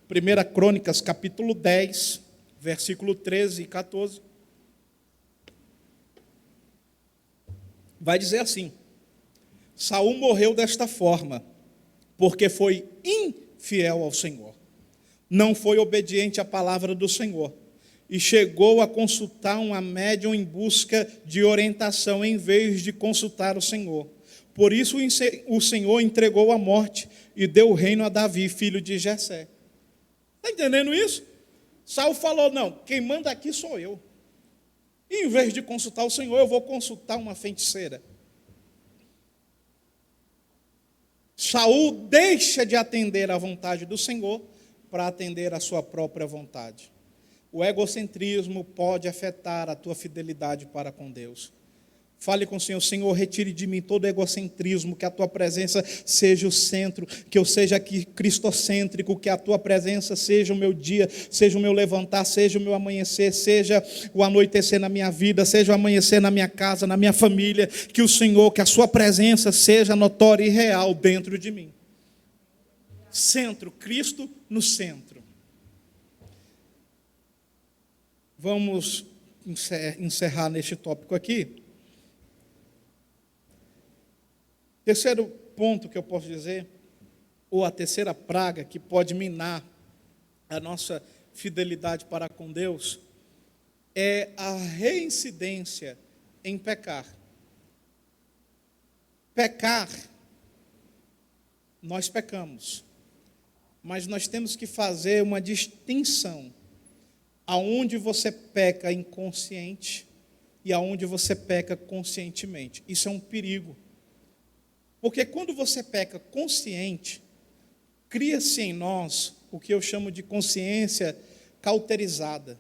1 Crônicas, capítulo 10, versículo 13 e 14. Vai dizer assim, Saul morreu desta forma, porque foi infiel ao Senhor. Não foi obediente à palavra do Senhor, e chegou a consultar uma médium em busca de orientação, em vez de consultar o Senhor. Por isso o Senhor entregou a morte, e deu o reino a Davi, filho de Jessé. Está entendendo isso? Saul falou, não, quem manda aqui sou eu. E, em vez de consultar o Senhor, eu vou consultar uma feiticeira. Saul deixa de atender à vontade do Senhor, para atender a sua própria vontade. O egocentrismo pode afetar a tua fidelidade para com Deus. Fale com o Senhor, Senhor, retire de mim todo egocentrismo, que a tua presença seja o centro, que eu seja aqui cristocêntrico, que a tua presença seja o meu dia, seja o meu levantar, seja o meu amanhecer, seja o anoitecer na minha vida, seja o amanhecer na minha casa, na minha família, que o Senhor, que a sua presença seja notória e real dentro de mim. Centro, Cristo no centro. Vamos encerrar neste tópico aqui. Terceiro ponto que eu posso dizer, ou a terceira praga que pode minar a nossa fidelidade para com Deus, é a reincidência em pecar. Pecar, nós pecamos. Mas nós temos que fazer uma distinção aonde você peca inconsciente e aonde você peca conscientemente. Isso é um perigo. Porque quando você peca consciente, cria-se em nós o que eu chamo de consciência cauterizada,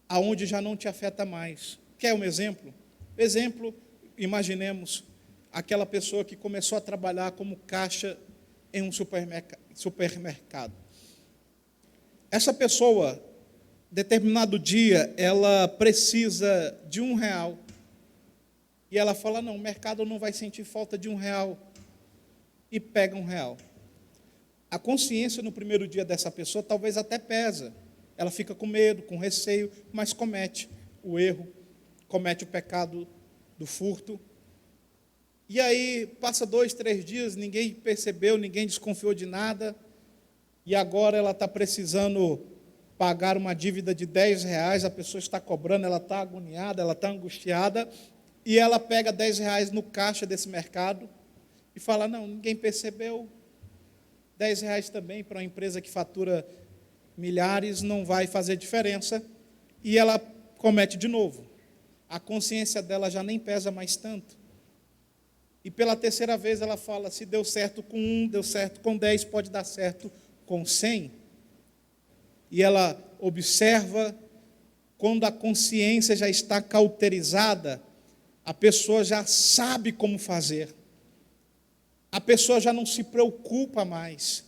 aonde já não te afeta mais. Quer um exemplo? Exemplo, imaginemos aquela pessoa que começou a trabalhar como caixa em um supermercado. Essa pessoa, determinado dia, ela precisa de R$1. E ela fala, não, o mercado não vai sentir falta de R$1. E pega R$1. A consciência no primeiro dia dessa pessoa talvez até pesa. Ela fica com medo, com receio, mas comete o erro, comete o pecado do furto. E aí, passa 2, 3 dias, ninguém percebeu, ninguém desconfiou de nada, e agora ela está precisando pagar uma dívida de R$10, a pessoa está cobrando, ela está agoniada, ela está angustiada, e ela pega R$10 no caixa desse mercado, e fala, não, ninguém percebeu, R$10 também para uma empresa que fatura milhares não vai fazer diferença, e ela comete de novo. A consciência dela já nem pesa mais tanto. E pela terceira vez ela fala, se deu certo com 1, deu certo com 10, pode dar certo com 100. E ela observa, quando a consciência já está cauterizada, a pessoa já sabe como fazer. a pessoa já não se preocupa mais.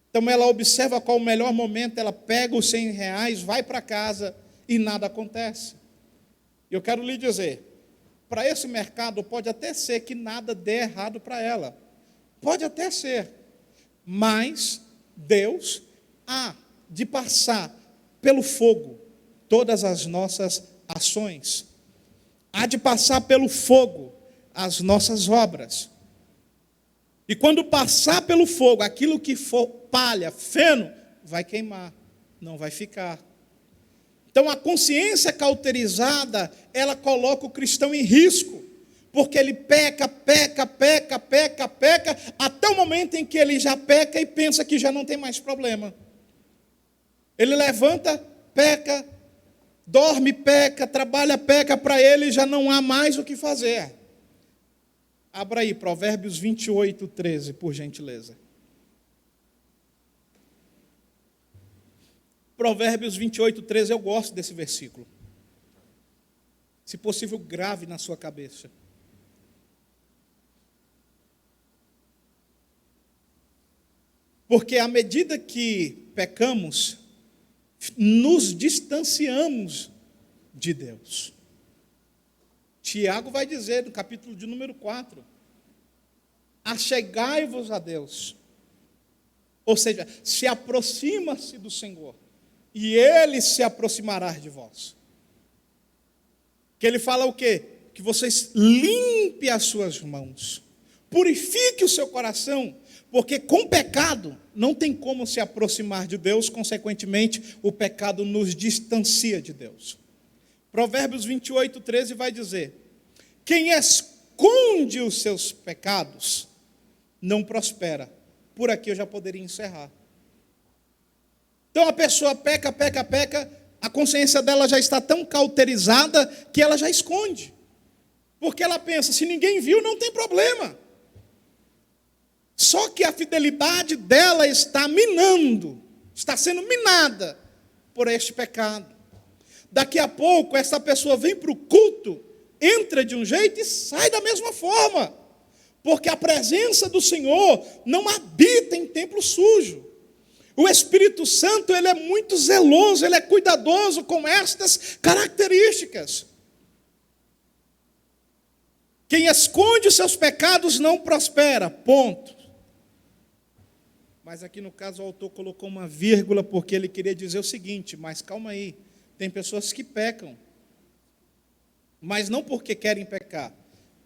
Então ela observa qual o melhor momento, ela pega os R$100, vai para casa e nada acontece. Eu quero lhe dizer, para esse mercado pode até ser que nada dê errado para ela. Pode até ser. Mas Deus há de passar pelo fogo todas as nossas ações. Há de passar pelo fogo as nossas obras. E quando passar pelo fogo, aquilo que for palha, feno, vai queimar, não vai ficar. Então a consciência cauterizada, ela coloca o cristão em risco, porque ele peca, até o momento em que ele já peca e pensa que já não tem mais problema. Ele levanta, peca, dorme, peca, trabalha, peca, para ele já não há mais o que fazer. Abra aí, Provérbios 28:13, por gentileza. Provérbios 28:13, eu gosto desse versículo. Se possível, grave na sua cabeça. Porque à medida que pecamos, nos distanciamos de Deus. Tiago vai dizer no capítulo de número 4, achegai-vos a Deus. Ou seja, se aproxima-se do Senhor, e Ele se aproximará de vós. Que Ele fala o quê? Que vocês limpem as suas mãos, purifique o seu coração, porque com pecado não tem como se aproximar de Deus, consequentemente o pecado nos distancia de Deus. Provérbios 28:13 vai dizer, quem esconde os seus pecados não prospera. Por aqui eu já poderia encerrar. Então a pessoa peca, a consciência dela já está tão cauterizada que ela já esconde. Porque ela pensa, se ninguém viu, não tem problema. Só que a fidelidade dela está minando, está sendo minada por este pecado. Daqui a pouco, essa pessoa vem para o culto, entra de um jeito e sai da mesma forma. Porque a presença do Senhor não habita em templo sujo. O Espírito Santo, ele é muito zeloso, ele é cuidadoso com estas características. Quem esconde os seus pecados não prospera, ponto. Mas aqui no caso o autor colocou uma vírgula porque ele queria dizer o seguinte, mas calma aí, tem pessoas que pecam, mas não porque querem pecar,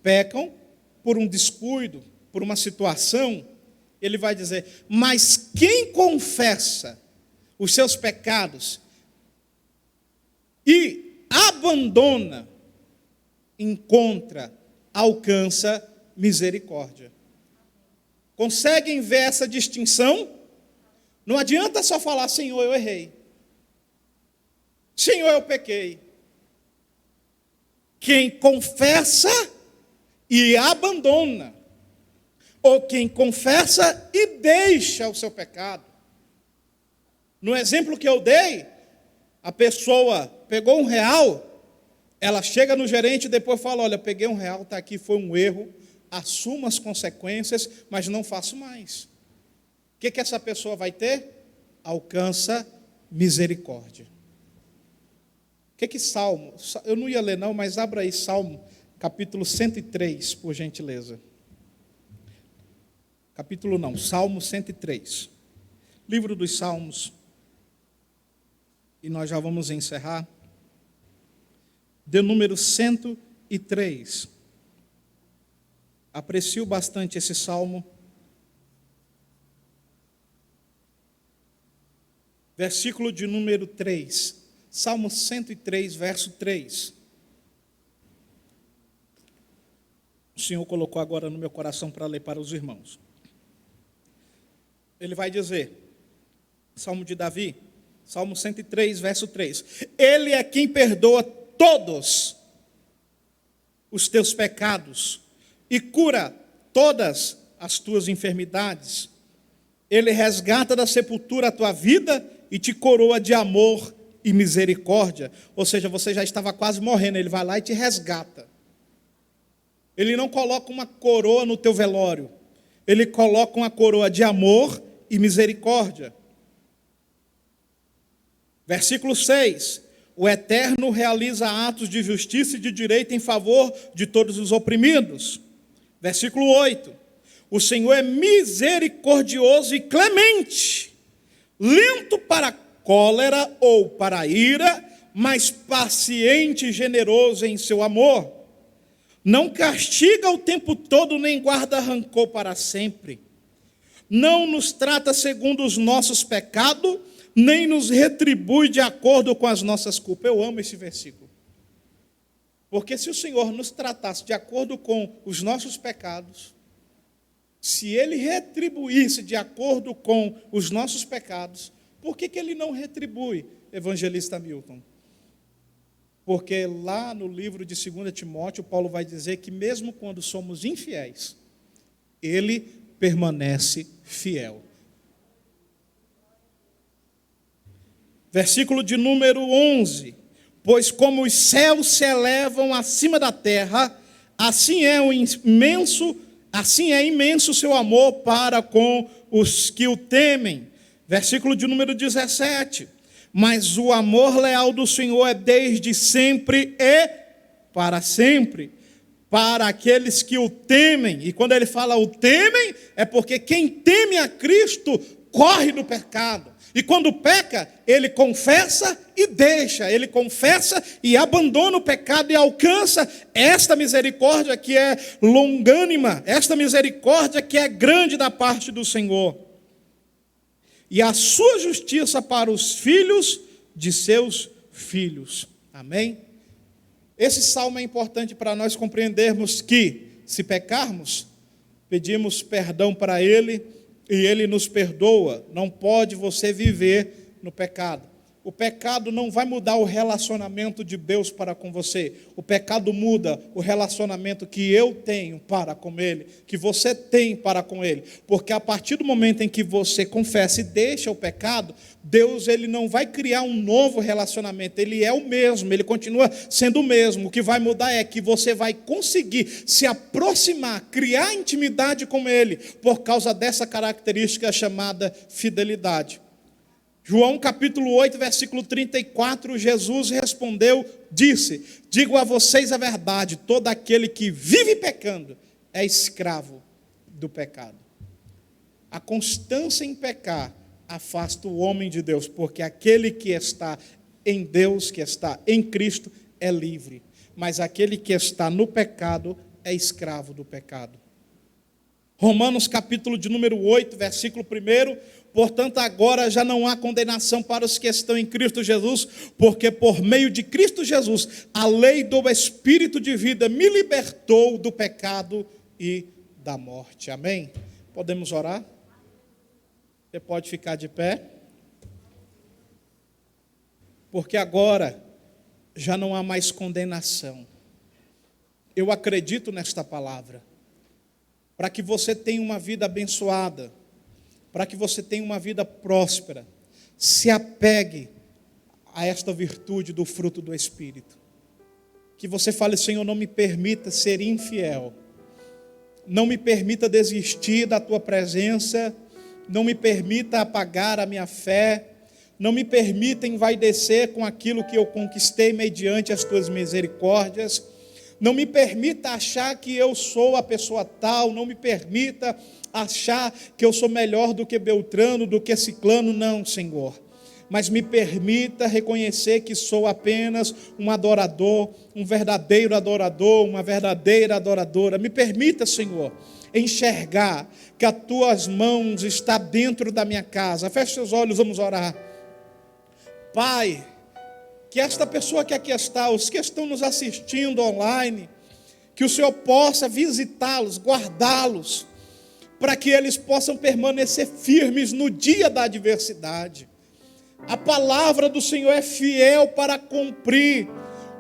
pecam por um descuido, por uma situação. Ele vai dizer, mas quem confessa os seus pecados e abandona, encontra, alcança misericórdia. Conseguem ver essa distinção? Não adianta só falar, Senhor, eu errei. Senhor, eu pequei. Quem confessa e abandona, ou quem confessa e deixa o seu pecado. No exemplo que eu dei, a pessoa pegou R$1, ela chega no gerente e depois fala, olha, peguei R$1, está aqui, foi um erro, assumo as consequências, mas não faço mais. O que essa pessoa vai ter? Alcança misericórdia. O que Salmo? Eu não ia ler não, mas abra aí Salmo, capítulo 103, por gentileza. Salmo 103. Livro dos Salmos. E nós já vamos encerrar. De número 103. Aprecio bastante esse salmo. Versículo de número 3. Salmo 103, verso 3. O Senhor colocou agora no meu coração para ler para os irmãos. Ele vai dizer, Salmo de Davi, Salmo 103, verso 3. Ele é quem perdoa todos os teus pecados e cura todas as tuas enfermidades. Ele resgata da sepultura a tua vida e te coroa de amor e misericórdia. Ou seja, você já estava quase morrendo, ele vai lá e te resgata. Ele não coloca uma coroa no teu velório. Ele coloca uma coroa de amor e misericórdia. Versículo 6. O Eterno realiza atos de justiça e de direito em favor de todos os oprimidos. Versículo 8. O Senhor é misericordioso e clemente, lento para a cólera ou para a ira, mas paciente e generoso em seu amor. Não castiga o tempo todo, nem guarda rancor para sempre. Não nos trata segundo os nossos pecados, nem nos retribui de acordo com as nossas culpas. Eu amo esse versículo. Porque se o Senhor nos tratasse de acordo com os nossos pecados, se Ele retribuísse de acordo com os nossos pecados, por que Ele não retribui, evangelista Milton? Porque lá no livro de 2 Timóteo, Paulo vai dizer que mesmo quando somos infiéis, Ele permanece fiel. Versículo de número 11. Pois como os céus se elevam acima da terra, assim é imenso o seu amor para com os que o temem. Versículo de número 17. Mas o amor leal do Senhor é desde sempre e para sempre, para aqueles que o temem. E quando ele fala o temem, é porque quem teme a Cristo corre do pecado. E quando peca, ele confessa e deixa, ele confessa e abandona o pecado e alcança esta misericórdia que é longânima, esta misericórdia que é grande da parte do Senhor. E a sua justiça para os filhos de seus filhos. Amém? Esse salmo é importante para nós compreendermos que, se pecarmos, pedimos perdão para Ele, e Ele nos perdoa. Não pode você viver no pecado. O pecado não vai mudar o relacionamento de Deus para com você. O pecado muda o relacionamento que eu tenho para com Ele, que você tem para com Ele. Porque a partir do momento em que você confessa e deixa o pecado, Deus ele não vai criar um novo relacionamento. Ele é o mesmo, Ele continua sendo o mesmo. O que vai mudar é que você vai conseguir se aproximar, criar intimidade com Ele, por causa dessa característica chamada fidelidade. João capítulo 8, versículo 34, Jesus respondeu, disse: digo a vocês a verdade, todo aquele que vive pecando é escravo do pecado. A constância em pecar afasta o homem de Deus, porque aquele que está em Deus, que está em Cristo, é livre. Mas aquele que está no pecado é escravo do pecado. Romanos capítulo de número 8, versículo 1, portanto agora já não há condenação para os que estão em Cristo Jesus, porque por meio de Cristo Jesus, a lei do Espírito de vida me libertou do pecado e da morte. Amém? Podemos orar? Você pode ficar de pé? Porque agora já não há mais condenação. Eu acredito nesta palavra. Para que você tenha uma vida abençoada, para que você tenha uma vida próspera, se apegue a esta virtude do fruto do Espírito. Que você fale: Senhor, não me permita ser infiel, não me permita desistir da Tua presença, não me permita apagar a minha fé, não me permita envaidecer com aquilo que eu conquistei mediante as Tuas misericórdias. Não me permita achar que eu sou a pessoa tal, não me permita achar que eu sou melhor do que Beltrano, do que Ciclano, não, Senhor. Mas me permita reconhecer que sou apenas um adorador, um verdadeiro adorador, uma verdadeira adoradora. Me permita, Senhor, enxergar que as Tuas mãos estão dentro da minha casa. Feche seus olhos, vamos orar. Pai, que esta pessoa que aqui está, os que estão nos assistindo online, que o Senhor possa visitá-los, guardá-los, para que eles possam permanecer firmes no dia da adversidade. A palavra do Senhor é fiel para cumprir.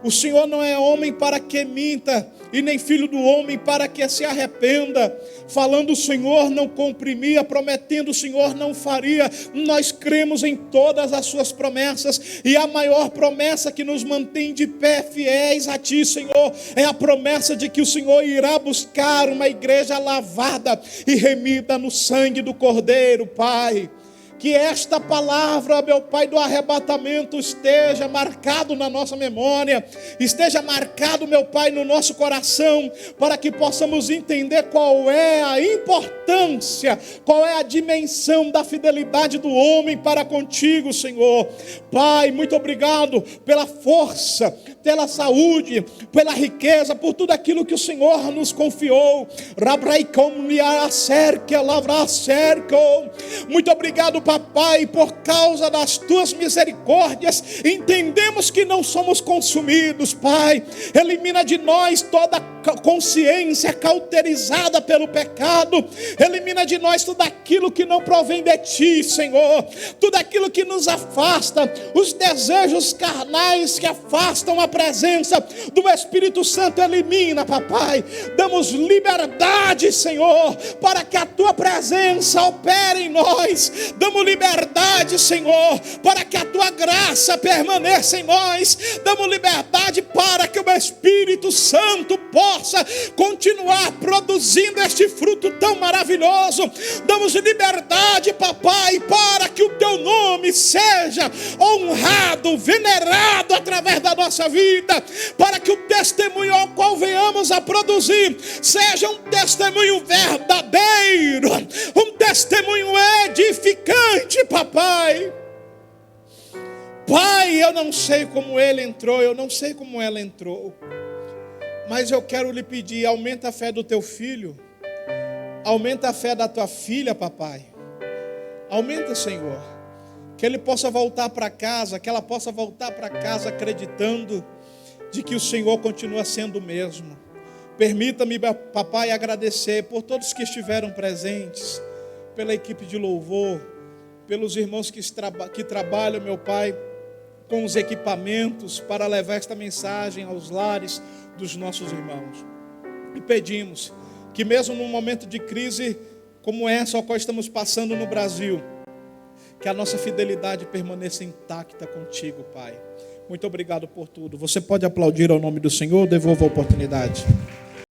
O Senhor não é homem para que minta, e nem filho do homem para que se arrependa. Falando o Senhor não cumpria, prometendo o Senhor não faria. Nós cremos em todas as suas promessas, e a maior promessa que nos mantém de pé fiéis a ti, Senhor, é a promessa de que o Senhor irá buscar uma igreja lavada e remida no sangue do Cordeiro, Pai. Que esta palavra, meu Pai, do arrebatamento esteja marcado na nossa memória, esteja marcado, meu Pai, no nosso coração, para que possamos entender qual é a importância, qual é a dimensão da fidelidade do homem para contigo, Senhor. Pai, muito obrigado pela força, pela saúde, pela riqueza, por tudo aquilo que o Senhor nos confiou. Muito obrigado, Papai, por causa das tuas misericórdias, entendemos que não somos consumidos, Pai. Elimina de nós toda consciência cauterizada pelo pecado, elimina de nós tudo aquilo que não provém de ti, Senhor, tudo aquilo que nos afasta, os desejos carnais que afastam a presença do Espírito Santo, elimina, Papai. Damos liberdade, Senhor, para que a tua presença opere em nós. Damos liberdade, Senhor, para que a tua graça permaneça em nós. Damos liberdade para que o Espírito Santo possa continuar produzindo este fruto tão maravilhoso. Damos liberdade, Papai, para que o teu nome seja honrado, venerado através da nossa vida, para que o testemunho ao qual venhamos a produzir seja um testemunho verdadeiro, um testemunho edificante, Papai. Pai, eu não sei como ele entrou, eu não sei como ela entrou, mas eu quero lhe pedir, aumenta a fé do teu filho, aumenta a fé da tua filha, Papai. Aumenta, Senhor, que ele possa voltar para casa, que ela possa voltar para casa acreditando de que o Senhor continua sendo o mesmo. Permita-me, Papai, agradecer por todos que estiveram presentes, pela equipe de louvor, pelos irmãos que trabalham, meu Pai, com os equipamentos para levar esta mensagem aos lares dos nossos irmãos. E pedimos que mesmo num momento de crise como essa a qual estamos passando no Brasil, que a nossa fidelidade permaneça intacta contigo, Pai. Muito obrigado por tudo. Você pode aplaudir ao nome do Senhor? Devolva a oportunidade.